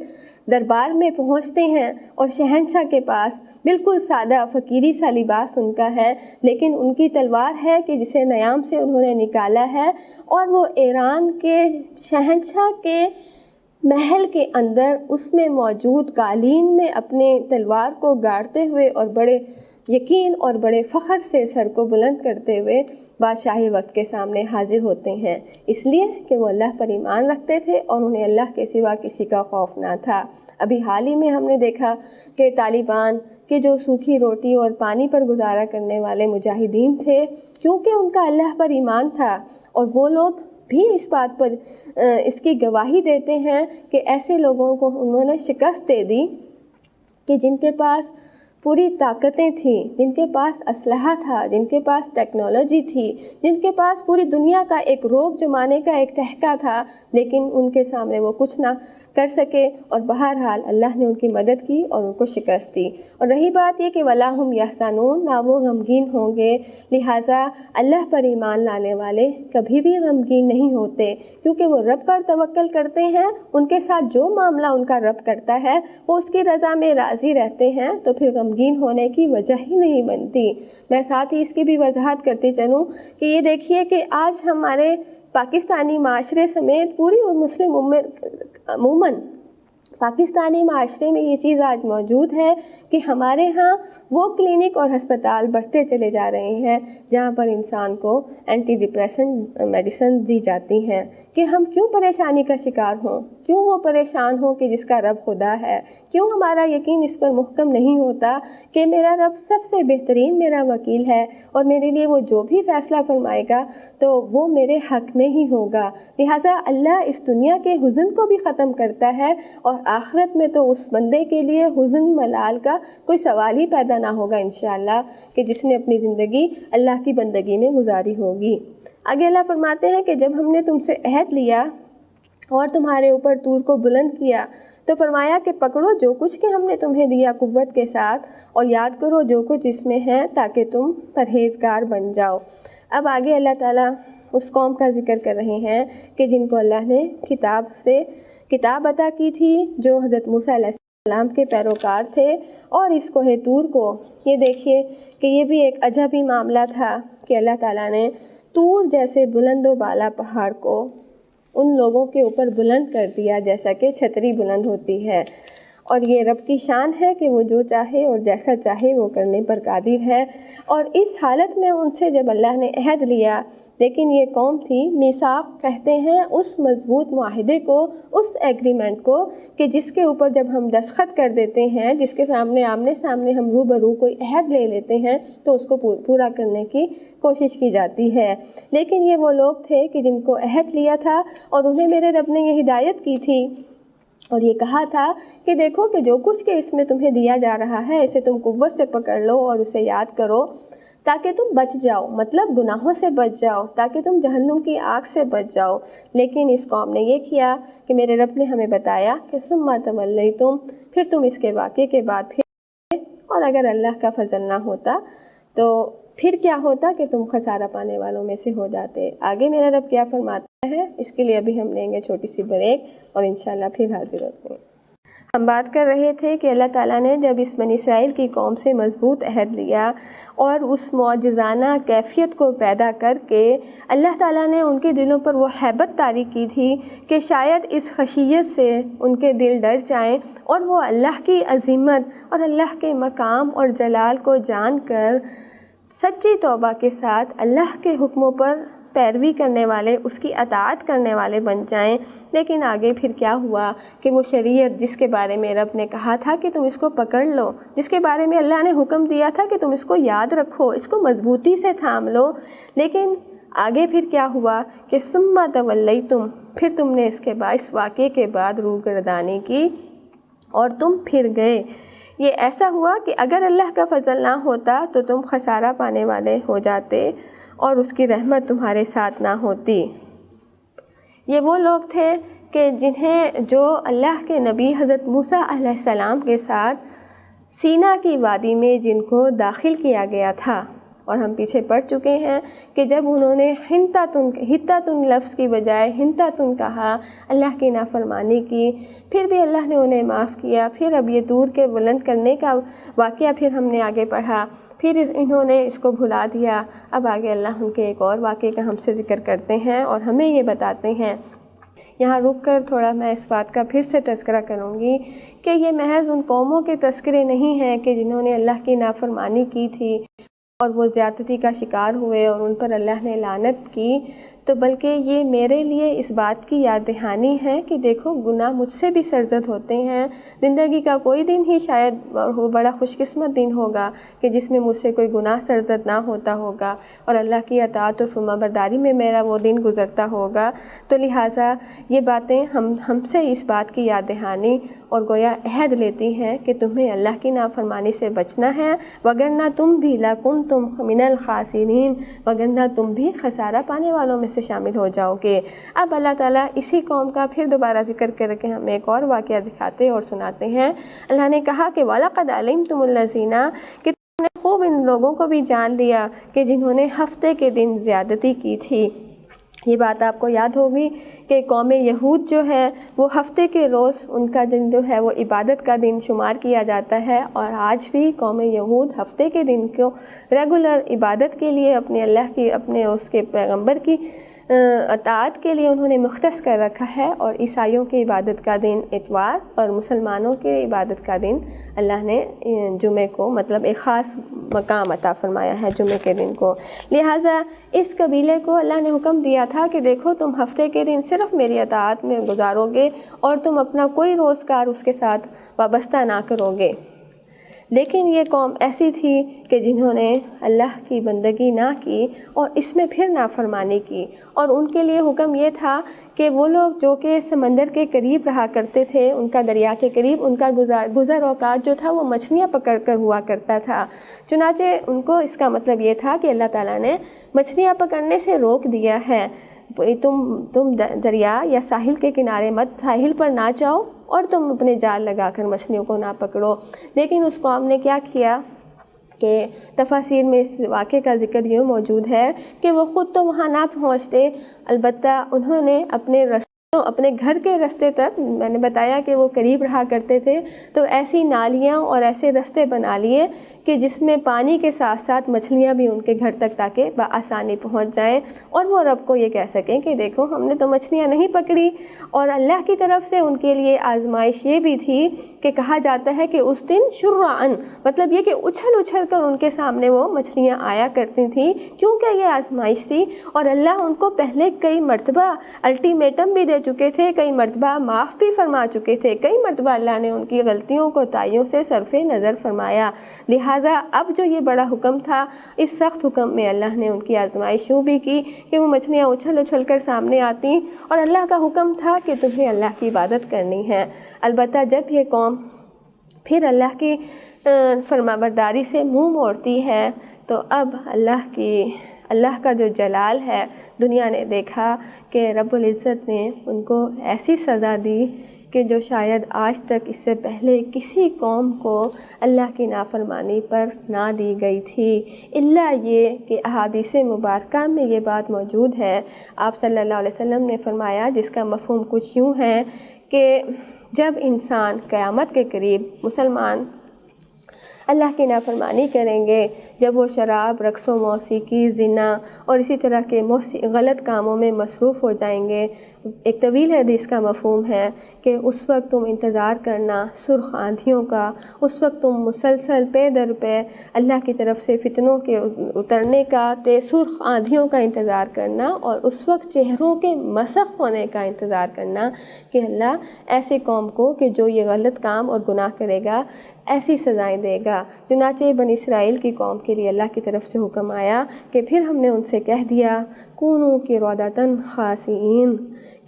دربار میں پہنچتے ہیں اور شہنشاہ کے پاس بالکل سادہ فقیری سا لباس ان کا ہے، لیکن ان کی تلوار ہے کہ جسے نیام سے انہوں نے نکالا ہے، اور وہ ایران کے شہنشاہ کے محل کے اندر اس میں موجود قالین میں اپنے تلوار کو گاڑتے ہوئے اور بڑے یقین اور بڑے فخر سے سر کو بلند کرتے ہوئے بادشاہی وقت کے سامنے حاضر ہوتے ہیں، اس لیے کہ وہ اللہ پر ایمان رکھتے تھے اور انہیں اللہ کے سوا کسی کا خوف نہ تھا۔ ابھی حال ہی میں ہم نے دیکھا کہ طالبان کے جو سوکھی روٹی اور پانی پر گزارا کرنے والے مجاہدین تھے، کیونکہ ان کا اللہ پر ایمان تھا، اور وہ لوگ بھی اس بات پر اس کی گواہی دیتے ہیں کہ ایسے لوگوں کو انہوں نے شکست دے دی کہ جن کے پاس پوری طاقتیں تھیں، جن کے پاس اسلحہ تھا، جن کے پاس ٹیکنالوجی تھی، جن کے پاس پوری دنیا کا ایک رعب جمانے کا ایک ٹہکا تھا، لیکن ان کے سامنے وہ کچھ نہ کر سکے، اور بہرحال اللہ نے ان کی مدد کی اور ان کو شکست دی۔ اور رہی بات یہ کہ ولا ہم یحزنون، نہ وہ غمگین ہوں گے، لہٰذا اللہ پر ایمان لانے والے کبھی بھی غمگین نہیں ہوتے، کیونکہ وہ رب پر توکل کرتے ہیں، ان کے ساتھ جو معاملہ ان کا رب کرتا ہے وہ اس کی رضا میں راضی رہتے ہیں، تو پھر غمگین ہونے کی وجہ ہی نہیں بنتی۔ میں ساتھ ہی اس کی بھی وضاحت کرتی چلوں کہ یہ دیکھیے کہ آج ہمارے پاکستانی معاشرے سمیت پوری مسلم عموماً پاکستانی معاشرے میں یہ چیز آج موجود ہے کہ ہمارے ہاں وہ کلینک اور ہسپتال بڑھتے چلے جا رہے ہیں جہاں پر انسان کو اینٹی ڈپریسنٹ میڈیسن دی جاتی ہیں کہ ہم کیوں پریشانی کا شکار ہوں۔ کیوں وہ پریشان ہو کہ جس کا رب خدا ہے؟ کیوں ہمارا یقین اس پر محکم نہیں ہوتا کہ میرا رب سب سے بہترین میرا وکیل ہے اور میرے لیے وہ جو بھی فیصلہ فرمائے گا تو وہ میرے حق میں ہی ہوگا؟ لہٰذا اللہ اس دنیا کے حزن کو بھی ختم کرتا ہے اور آخرت میں تو اس بندے کے لیے حزن ملال کا کوئی سوال ہی پیدا نہ ہوگا انشاءاللہ، کہ جس نے اپنی زندگی اللہ کی بندگی میں گزاری ہوگی۔ آگے اللہ فرماتے ہیں کہ جب ہم نے تم سے عہد لیا اور تمہارے اوپر طور کو بلند کیا تو فرمایا کہ پکڑو جو کچھ کہ ہم نے تمہیں دیا قوت کے ساتھ، اور یاد کرو جو کچھ اس میں ہے تاکہ تم پرہیزگار بن جاؤ۔ اب آگے اللہ تعالیٰ اس قوم کا ذکر کر رہے ہیں کہ جن کو اللہ نے کتاب عطا کی تھی، جو حضرت موسیٰ علیہ السلام کے پیروکار تھے، اور اس کوہ طور کو یہ دیکھیے کہ یہ بھی ایک عجبی معاملہ تھا کہ اللہ تعالیٰ نے طور جیسے بلند و بالا پہاڑ کو ان لوگوں کے اوپر بلند کر دیا جیسا کہ چھتری بلند ہوتی ہے، اور یہ رب کی شان ہے کہ وہ جو چاہے اور جیسا چاہے وہ کرنے پر قادر ہے۔ اور اس حالت میں ان سے جب اللہ نے عہد لیا، لیکن یہ قوم تھی، میثاق کہتے ہیں اس مضبوط معاہدے کو، اس ایگریمنٹ کو کہ جس کے اوپر جب ہم دستخط کر دیتے ہیں، جس کے آمنے سامنے ہم روبرو کوئی عہد لے لیتے ہیں تو اس کو پورا کرنے کی کوشش کی جاتی ہے۔ لیکن یہ وہ لوگ تھے کہ جن کو عہد لیا تھا اور انہیں میرے رب نے یہ ہدایت کی تھی اور یہ کہا تھا کہ دیکھو کہ جو کچھ کہ اس میں تمہیں دیا جا رہا ہے اسے تم قوت سے پکڑ لو اور اسے یاد کرو تاکہ تم بچ جاؤ، مطلب گناہوں سے بچ جاؤ، تاکہ تم جہنم کی آگ سے بچ جاؤ۔ لیکن اس قوم نے یہ کیا کہ میرے رب نے ہمیں بتایا کہ ثم تولیتم، پھر تم اس کے واقعے کے بعد پھر، اور اگر اللہ کا فضل نہ ہوتا تو پھر کیا ہوتا کہ تم خسارہ پانے والوں میں سے ہو جاتے۔ آگے میرا رب کیا فرماتا ہے اس کے لیے ابھی ہم لیں گے چھوٹی سی بریک اور انشاءاللہ پھر حاضر ہوتے ہیں۔ ہم بات کر رہے تھے کہ اللہ تعالیٰ نے جب اس بنی اسرائیل کی قوم سے مضبوط عہد لیا اور اس معجزانہ کیفیت کو پیدا کر کے اللہ تعالیٰ نے ان کے دلوں پر وہ ہیبت طاری کی تھی کہ شاید اس خشیت سے ان کے دل ڈر جائیں اور وہ اللہ کی عظمت اور اللہ کے مقام اور جلال کو جان کر سچی توبہ کے ساتھ اللہ کے حکموں پر پیروی کرنے والے، اس کی اطاعت کرنے والے بن جائیں۔ لیکن آگے پھر کیا ہوا کہ وہ شریعت جس کے بارے میں رب نے کہا تھا کہ تم اس کو پکڑ لو، جس کے بارے میں اللہ نے حکم دیا تھا کہ تم اس کو یاد رکھو، اس کو مضبوطی سے تھام لو، لیکن آگے پھر کیا ہوا کہ ثم تولیتم، پھر تم نے اس کے بعد، اس واقعے کے بعد روگردانی کی اور تم پھر گئے۔ یہ ایسا ہوا کہ اگر اللہ کا فضل نہ ہوتا تو تم خسارہ پانے والے ہو جاتے اور اس کی رحمت تمہارے ساتھ نہ ہوتی۔ یہ وہ لوگ تھے کہ جنہیں جو اللہ کے نبی حضرت موسیٰ علیہ السلام کے ساتھ سینا کی وادی میں جن کو داخل کیا گیا تھا، اور ہم پیچھے پڑھ چکے ہیں کہ جب انہوں نے ہتاتن لفظ کی بجائے ہنتاتن کہا، اللہ کی نافرمانی کی، پھر بھی اللہ نے انہیں معاف کیا۔ پھر اب یہ طور کے بلند کرنے کا واقعہ پھر ہم نے آگے پڑھا، پھر انہوں نے اس کو بھلا دیا۔ اب آگے اللہ ان کے ایک اور واقعے کا ہم سے ذکر کرتے ہیں اور ہمیں یہ بتاتے ہیں۔ یہاں رک کر تھوڑا میں اس بات کا پھر سے تذکرہ کروں گی کہ یہ محض ان قوموں کے تذکرے نہیں ہیں کہ جنہوں نے اللہ کی نافرمانی کی تھی اور وہ زیادتی کا شکار ہوئے اور ان پر اللہ نے لعنت کی، تو بلکہ یہ میرے لیے اس بات کی یاد دہانی ہے کہ دیکھو گناہ مجھ سے بھی سرزد ہوتے ہیں۔ زندگی کا کوئی دن ہی شاید وہ بڑا خوش قسمت دن ہوگا کہ جس میں مجھ سے کوئی گناہ سرزد نہ ہوتا ہوگا اور اللہ کی اطاعت و فرمانبرداری میں میرا وہ دن گزرتا ہوگا۔ تو لہٰذا یہ باتیں ہم سے اس بات کی یاد دہانی اور گویا عہد لیتی ہیں کہ تمہیں اللہ کی نافرمانی سے بچنا ہے، وگرنہ تم بھی لَكُنْتُمْ مِنَ الْخَاسِرِينَ، وگرنہ تم بھی خسارہ پانے والوں میں سے شامل ہو جاؤ گے۔ اب اللہ تعالیٰ اسی قوم کا پھر دوبارہ ذکر کر کے ہمیں ایک اور واقعہ دکھاتے اور سناتے ہیں۔ اللہ نے کہا کہ وَلَقَدْ عَلِمْتُمُ الَّذِينَ، کہ تم نے خوب ان لوگوں کو بھی جان لیا کہ جنہوں نے ہفتے کے دن زیادتی کی تھی۔ یہ بات آپ کو یاد ہوگی کہ قوم یہود جو ہے وہ ہفتے کے روز ان کا دن جو ہے وہ عبادت کا دن شمار کیا جاتا ہے، اور آج بھی قوم یہود ہفتے کے دن کو ریگولر عبادت کے لیے اپنے اللہ کی، اپنے اس کے پیغمبر کی اطاعت کے لیے انہوں نے مختص کر رکھا ہے، اور عیسائیوں کی عبادت کا دن اتوار اور مسلمانوں کی عبادت کا دن اللہ نے جمعے کو مطلب ایک خاص مقام عطا فرمایا ہے جمعے کے دن کو۔ لہٰذا اس قبیلے کو اللہ نے حکم دیا تھا کہ دیکھو تم ہفتے کے دن صرف میری اطاعت میں گزارو گے اور تم اپنا کوئی روزگار اس کے ساتھ وابستہ نہ کرو گے۔ لیکن یہ قوم ایسی تھی کہ جنہوں نے اللہ کی بندگی نہ کی اور اس میں پھر نافرمانی کی، اور ان کے لیے حکم یہ تھا کہ وہ لوگ جو کہ سمندر کے قریب رہا کرتے تھے، ان کا دریا کے قریب ان کا گزر اوقات جو تھا وہ مچھلیاں پکڑ کر ہوا کرتا تھا۔ چنانچہ ان کو اس کا مطلب یہ تھا کہ اللہ تعالیٰ نے مچھلیاں پکڑنے سے روک دیا ہے، تم دریا یا ساحل کے کنارے مت، ساحل پر نہ جاؤ اور تم اپنے جال لگا کر مچھلیوں کو نہ پکڑو۔ لیکن اس قوم نے کیا کیا کہ تفاسیر میں اس واقعے کا ذکر یوں موجود ہے کہ وہ خود تو وہاں نہ پہنچتے، البتہ انہوں نے اپنے گھر کے رستے تک، میں نے بتایا کہ وہ قریب رہا کرتے تھے، تو ایسی نالیاں اور ایسے رستے بنا لیے کہ جس میں پانی کے ساتھ ساتھ مچھلیاں بھی ان کے گھر تک تاکہ بآسانی پہنچ جائیں، اور وہ رب کو یہ کہہ سکیں کہ دیکھو ہم نے تو مچھلیاں نہیں پکڑی۔ اور اللہ کی طرف سے ان کے لیے آزمائش یہ بھی تھی کہ کہا جاتا ہے کہ اس دن شرعاً، مطلب یہ کہ اچھل اچھل کر ان کے سامنے وہ مچھلیاں آیا کرتی تھیں، کیونکہ یہ آزمائش تھی، اور اللہ ان کو پہلے کئی مرتبہ الٹیمیٹم بھی دے چکے تھے، کئی مرتبہ معاف بھی فرما چکے تھے، کئی مرتبہ اللہ نے ان کی غلطیوں کو تائیوں سے صرف نظر فرمایا۔ لہٰذا اب جو یہ بڑا حکم تھا، اس سخت حکم میں اللہ نے ان کی آزمائش یوں بھی کی کہ وہ مچھلیاں اچھل اچھل کر سامنے آتی، اور اللہ کا حکم تھا کہ تمہیں اللہ کی عبادت کرنی ہے۔ البتہ جب یہ قوم پھر اللہ کی فرمانبرداری سے منہ موڑتی ہے تو اب اللہ کا جو جلال ہے، دنیا نے دیکھا کہ رب العزت نے ان کو ایسی سزا دی کہ جو شاید آج تک اس سے پہلے کسی قوم کو اللہ کی نافرمانی پر نہ دی گئی تھی، الا یہ کہ احادیث مبارکہ میں یہ بات موجود ہے۔ آپ صلی اللہ علیہ وسلم نے فرمایا، جس کا مفہوم کچھ یوں ہے کہ جب انسان قیامت کے قریب مسلمان اللہ کی نافرمانی کریں گے، جب وہ شراب، رقص و موسیقی، زنا اور اسی طرح کے غلط کاموں میں مصروف ہو جائیں گے، ایک طویل حدیث کا مفہوم ہے کہ اس وقت تم انتظار کرنا سرخ آندھیوں کا، اس وقت تم مسلسل پے در پہ اللہ کی طرف سے فتنوں کے اترنے کا، سرخ آندھیوں کا انتظار کرنا، اور اس وقت چہروں کے مسخ ہونے کا انتظار کرنا کہ اللہ ایسے قوم کو کہ جو یہ غلط کام اور گناہ کرے گا ایسی سزائیں دے گا۔ چنانچہ بنی اسرائیل کی قوم کے لیے اللہ کی طرف سے حکم آیا کہ پھر ہم نے ان سے کہہ دیا کونوا قردۃ خاسئین،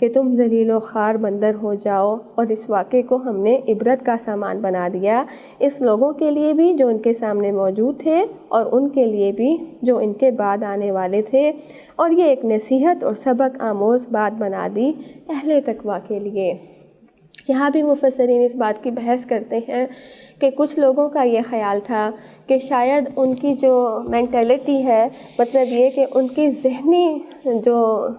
کہ تم ذلیل و خوار بندر ہو جاؤ، اور اس واقعے کو ہم نے عبرت کا سامان بنا دیا اس لوگوں کے لیے بھی جو ان کے سامنے موجود تھے، اور ان کے لیے بھی جو ان کے بعد آنے والے تھے، اور یہ ایک نصیحت اور سبق آموز بات بنا دی اہل تقویٰ کے لیے۔ یہاں بھی مفسرین اس بات کی بحث کرتے ہیں کہ کچھ لوگوں کا یہ خیال تھا کہ شاید ان کی جو مینٹلٹی ہے، مطلب یہ کہ ان کی ذہنی جو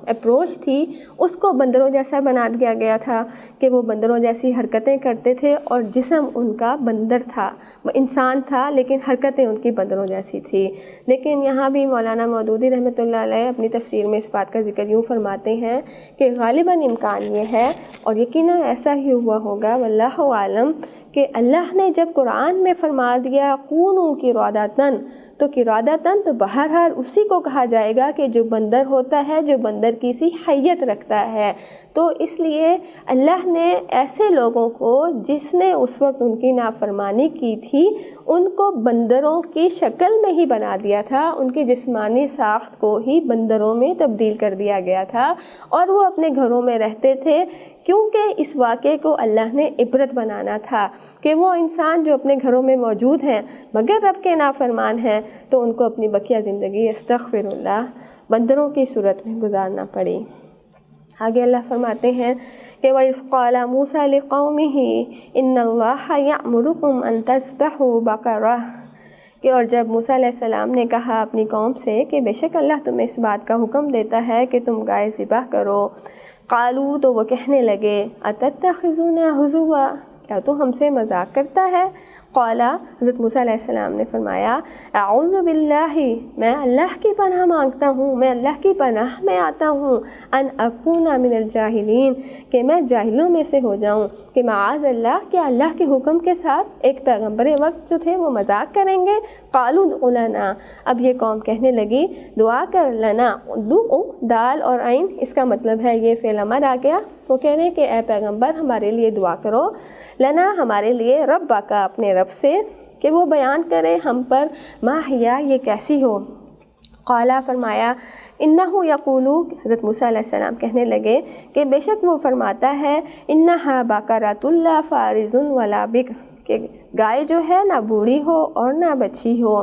اپروچ تھی اس کو بندروں جیسا بنا دیا گیا تھا کہ وہ بندروں جیسی حرکتیں کرتے تھے، اور جسم ان کا بندر تھا، وہ انسان تھا لیکن حرکتیں ان کی بندروں جیسی تھی۔ لیکن یہاں بھی مولانا مودودی رحمۃ اللہ علیہ اپنی تفسیر میں اس بات کا ذکر یوں فرماتے ہیں کہ غالباً امکان یہ ہے، اور یقیناً ایسا ہی ہوا ہوگا واللہ عالم، کہ اللہ نے جب قرآن میں فرما دیا کونوا قردۃ، تو قردۃ تو بہرحال اسی کو کہا جائے گا کہ جو بندر ہوتا ہے، جو بندر کی سی حیت رکھتا ہے۔ تو اس لیے اللہ نے ایسے لوگوں کو جس نے اس وقت ان کی نافرمانی کی تھی ان کو بندروں کی شکل میں ہی بنا دیا تھا، ان کی جسمانی ساخت کو ہی بندروں میں تبدیل کر دیا گیا تھا، اور وہ اپنے گھروں میں رہتے تھے، کیونکہ اس واقعے کو اللہ نے عبرت بنانا تھا کہ وہ انسان جو اپنے گھروں میں موجود ہیں مگر رب کے نافرمان ہیں تو ان کو اپنی بقیہ زندگی استغفر اللہ بندروں کی صورت میں گزارنا پڑی۔ آگے اللہ فرماتے ہیں کہ وَإِذْ قَالَ مُوسَىٰ لِقَوْمِهِ إِنَّ اللَّهَ يَأْمُرُكُمْ أَن تَذْبَحُوا بَقَرَةً، کہ اور جب موسیٰ علیہ السلام نے کہا اپنی قوم سے کہ بے شک اللہ تمہیں اس بات کا حکم دیتا ہے کہ تم گائے ذبح کرو، قالوا، تو وہ کہنے لگے اتتخذونا ہزوا، کیا تو ہم سے مذاق کرتا ہے، قال، حضرت موسیٰ علیہ السلام نے فرمایا اعوذ باللہ، میں اللہ کی پناہ مانگتا ہوں، میں اللہ کی پناہ میں آتا ہوں، ان اکون من الجاہلین، کہ میں جاہلوں میں سے ہو جاؤں، کہ معاذ اللہ کہ اللہ کے حکم کے ساتھ ایک پیغمبر وقت جو تھے وہ مذاق کریں گے۔ قالوا ادع لنا، اب یہ قوم کہنے لگی دعا کر، لنا دعو دال اور عین اس کا مطلب ہے یہ فعل امر آ گیا، وہ کہہ رہے ہیں کہ اے پیغمبر ہمارے لیے دعا کرو، لنا ہمارے لیے، ربا کا اپنے رب سے، کہ وہ بیان کرے ہم پر ما ہیا یہ کیسی ہو۔ قالا فرمایا انہو یقولو، حضرت موسیٰ علیہ السلام کہنے لگے کہ بے شک وہ فرماتا ہے انہا بقرۃ لا فارض ولا بکر، کہ گائے جو ہے نہ بوڑھی ہو اور نہ بچی ہو۔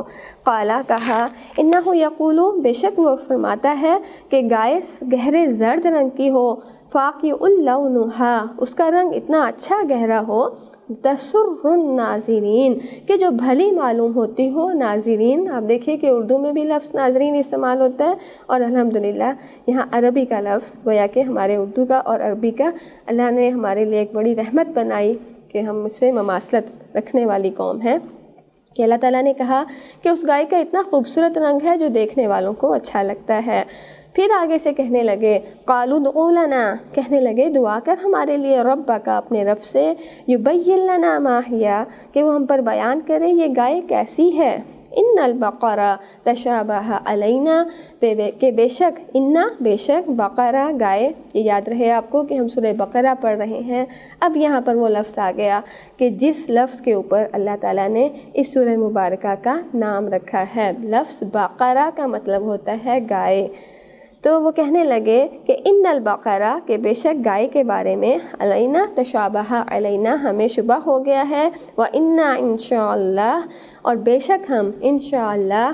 قالا کہا انہو یقولو، بے شک وہ فرماتا ہے کہ گائے گہرے زرد رنگ کی ہو، فاقع اللونھا، اس کا رنگ اتنا اچھا گہرا ہو، تسر الناظرین، کہ جو بھلی معلوم ہوتی ہو ناظرین۔ آپ دیکھیے کہ اردو میں بھی لفظ ناظرین استعمال ہوتا ہے، اور الحمدللہ یہاں عربی کا لفظ گویا کہ ہمارے اردو کا اور عربی کا اللہ نے ہمارے لیے ایک بڑی رحمت بنائی کہ ہم اس سے مماثلت رکھنے والی قوم ہے، کہ اللہ تعالیٰ نے کہا کہ اس گائے کا اتنا خوبصورت رنگ ہے جو دیکھنے والوں کو اچھا لگتا ہے۔ پھر آگے سے کہنے لگے قالوا ادع لنا، کہنے لگے دعا کر ہمارے لیے، ربک اپنے رب سے، یبین لنا ما ہیا، کہ وہ ہم پر بیان کرے یہ گائے کیسی ہے۔ ان البقرہ تشابہ علینا، کہ بے شک انا، بے شک بقرہ گائے، یہ یاد رہے آپ کو کہ ہم سورہ بقرہ پڑھ رہے ہیں۔ اب یہاں پر وہ لفظ آ گیا کہ جس لفظ کے اوپر اللہ تعالیٰ نے اس سورہ مبارکہ کا نام رکھا ہے، لفظ بقرہ کا مطلب ہوتا ہے گائے۔ تو وہ کہنے لگے کہ ان البقرہ، کہ بے شک گائے کے بارے میں، علینا تشابہ علینا ہمیں شبہ ہو گیا ہے، وَإِنَّا انشاءاللہ، اور بے شک ہم انشاءاللہ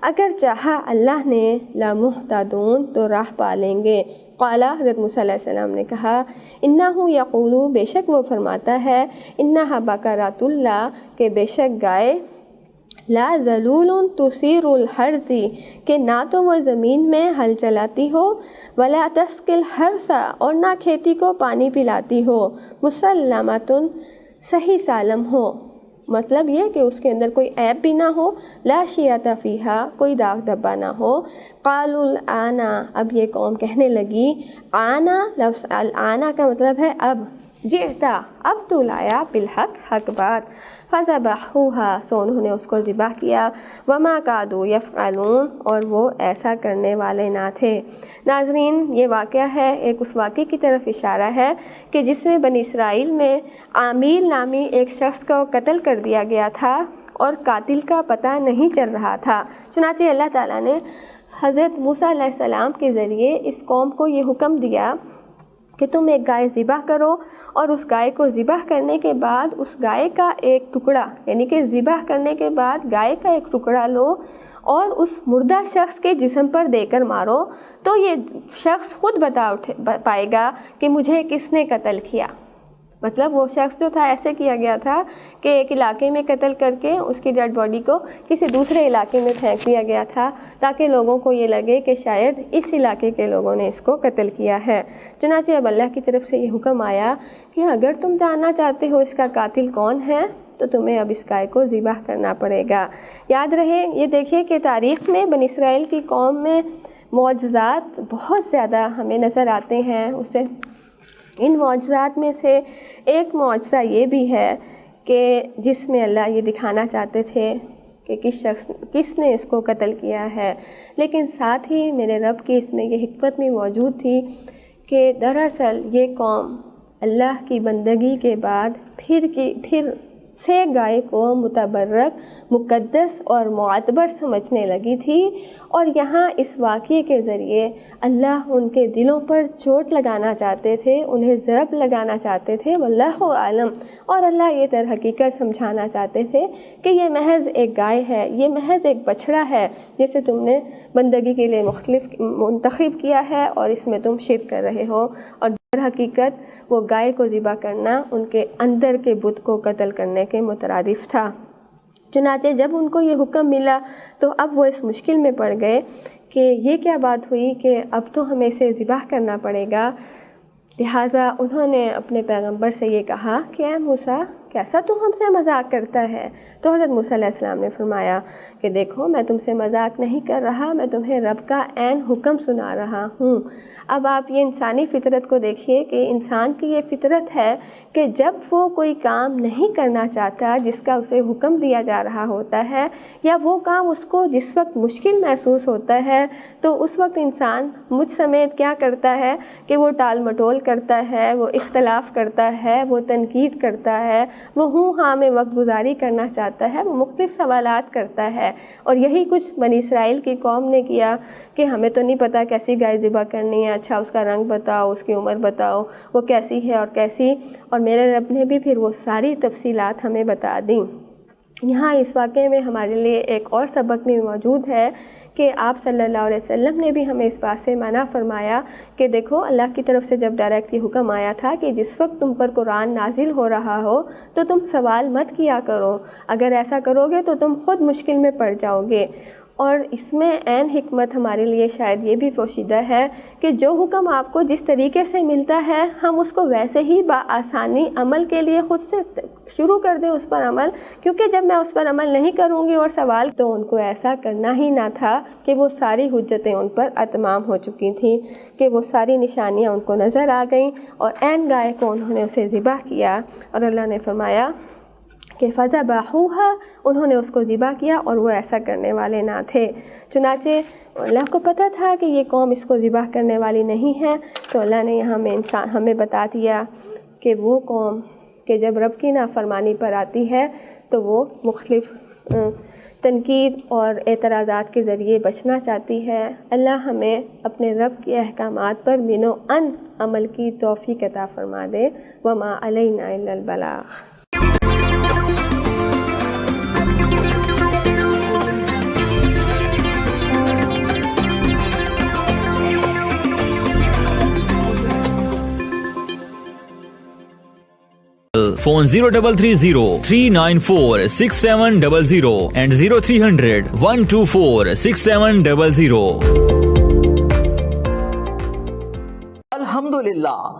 اگر چاہا اللہ نے، لمہتدون تو راہ پالیں گے۔ قالا، حضرت موسیٰ علیہ السلام نے کہا انہو یقولو، بے شک وہ فرماتا ہے، انہا بقرۃ اللہ، کہ بے شک گائے، لا ذلول تثیر الحرث، کہ نہ تو وہ زمین میں ہل چلاتی ہو، ولا تسقی الحرث، اور نہ کھیتی کو پانی پلاتی ہو، مسلمۃ، صحیح سالم ہو، مطلب یہ کہ اس کے اندر کوئی عیب بھی نہ ہو، لا شیۃ فیہا، کوئی داغ دھبا نہ ہو۔ قالوا الآن، اب یہ قوم کہنے لگی، آنا، لفظ الآن کا مطلب ہے اب، جئتا، اب تو لایا، بالحق، حق بات، فذبحوها، سو انہوں نے اس کو ذبح کیا، وما کادوا یفعلون، اور وہ ایسا کرنے والے نہ تھے۔ ناظرین، یہ واقعہ ہے، ایک اس واقعے کی طرف اشارہ ہے کہ جس میں بنی اسرائیل میں عامیل نامی ایک شخص کو قتل کر دیا گیا تھا اور قاتل کا پتہ نہیں چل رہا تھا۔ چنانچہ اللہ تعالیٰ نے حضرت موسیٰ علیہ السلام کے ذریعے اس قوم کو یہ حکم دیا کہ تم ایک گائے ذبح کرو، اور اس گائے کو ذبح کرنے کے بعد اس گائے کا ایک ٹکڑا، یعنی کہ ذبح کرنے کے بعد گائے کا ایک ٹکڑا لو اور اس مردہ شخص کے جسم پر دے کر مارو، تو یہ شخص خود بتا پائے گا کہ مجھے کس نے قتل کیا۔ مطلب وہ شخص جو تھا ایسے کیا گیا تھا کہ ایک علاقے میں قتل کر کے اس کی ڈیڈ باڈی کو کسی دوسرے علاقے میں پھینک دیا گیا تھا، تاکہ لوگوں کو یہ لگے کہ شاید اس علاقے کے لوگوں نے اس کو قتل کیا ہے۔ چنانچہ اب اللہ کی طرف سے یہ حکم آیا کہ اگر تم جاننا چاہتے ہو اس کا قاتل کون ہے تو تمہیں اب اس گائے کو ذبح کرنا پڑے گا۔ یاد رہے، یہ دیکھیے کہ تاریخ میں بنی اسرائیل کی قوم میں معجزات بہت زیادہ ہمیں نظر آتے ہیں۔ اسے ان معجزات میں سے ایک معجزہ یہ بھی ہے کہ جس میں اللہ یہ دکھانا چاہتے تھے کہ کس نے اس کو قتل کیا ہے، لیکن ساتھ ہی میرے رب کی اس میں یہ حکمت بھی موجود تھی کہ دراصل یہ قوم اللہ کی بندگی کے بعد پھر سے گائے کو متبرک، مقدس اور معتبر سمجھنے لگی تھی، اور یہاں اس واقعے کے ذریعے اللہ ان کے دلوں پر چوٹ لگانا چاہتے تھے، انہیں ضرب لگانا چاہتے تھے، واللہ عالم، اور اللہ یہ در حقیقت سمجھانا چاہتے تھے کہ یہ محض ایک گائے ہے، یہ محض ایک بچڑا ہے جسے تم نے بندگی کے لیے منتخب کیا ہے، اور اس میں تم شرک کر رہے ہو، اور در حقیقت وہ گائے کو ذبح کرنا ان کے اندر کے بت کو قتل کرنے کے مترادف تھا۔ چنانچہ جب ان کو یہ حکم ملا تو اب وہ اس مشکل میں پڑ گئے کہ یہ کیا بات ہوئی کہ اب تو ہمیں اسے ذبح کرنا پڑے گا۔ لہٰذا انہوں نے اپنے پیغمبر سے یہ کہا کہ اے موسیٰ، کیسا تو ہم سے مذاق کرتا ہے؟ تو حضرت موسیٰ علیہ السلام نے فرمایا کہ دیکھو میں تم سے مذاق نہیں کر رہا، میں تمہیں رب کا عین حکم سنا رہا ہوں۔ اب آپ یہ انسانی فطرت کو دیکھیے کہ انسان کی یہ فطرت ہے کہ جب وہ کوئی کام نہیں کرنا چاہتا جس کا اسے حکم دیا جا رہا ہوتا ہے، یا وہ کام اس کو جس وقت مشکل محسوس ہوتا ہے، تو اس وقت انسان مجھ سمیت کیا کرتا ہے کہ وہ ٹال مٹول کرتا ہے، وہ اختلاف کرتا ہے، وہ تنقید کرتا ہے، وہ ہوں ہاں میں وقت گزاری کرنا چاہتا ہے، وہ مختلف سوالات کرتا ہے۔ اور یہی کچھ بنی اسرائیل کی قوم نے کیا کہ ہمیں تو نہیں پتہ کیسی گائے ذبح کرنی ہے، اچھا اس کا رنگ بتاؤ، اس کی عمر بتاؤ، وہ کیسی ہے اور کیسی، اور میرے رب نے بھی پھر وہ ساری تفصیلات ہمیں بتا دیں۔ یہاں اس واقعے میں ہمارے لیے ایک اور سبق بھی موجود ہے کہ آپ صلی اللہ علیہ وسلم نے بھی ہمیں اس بات سے منع فرمایا کہ دیکھو اللہ کی طرف سے جب ڈائریکٹ یہ حکم آیا تھا کہ جس وقت تم پر قرآن نازل ہو رہا ہو تو تم سوال مت کیا کرو، اگر ایسا کرو گے تو تم خود مشکل میں پڑ جاؤ گے۔ اور اس میں عین حکمت ہمارے لیے شاید یہ بھی پوشیدہ ہے کہ جو حکم آپ کو جس طریقے سے ملتا ہے ہم اس کو ویسے ہی بآسانی عمل کے لیے خود سے شروع کر دیں اس پر عمل، کیونکہ جب میں اس پر عمل نہیں کروں گی اور سوال، تو ان کو ایسا کرنا ہی نہ تھا کہ وہ ساری حجتیں ان پر اتمام ہو چکی تھیں، کہ وہ ساری نشانیاں ان کو نظر آ گئیں اور عین گائے کو انہوں نے اسے ذبح کیا، اور اللہ نے فرمایا کہ فَذَبَحُوهَا، انہوں نے اس کو ذبح کیا اور وہ ایسا کرنے والے نہ تھے۔ چنانچہ اللہ کو پتہ تھا کہ یہ قوم اس کو ذبح کرنے والی نہیں ہے، تو اللہ نے یہاں ہمیں بتا دیا کہ وہ قوم کہ جب رب کی نافرمانی پر آتی ہے تو وہ مختلف تنقید اور اعتراضات کے ذریعے بچنا چاہتی ہے۔ اللہ ہمیں اپنے رب کے احکامات پر من و ان عمل کی توفیق عطا فرما دے۔ وما علینا الا البلاغ۔ Phone 0330-394-6700 and 0300-124-6700. الحمدللہ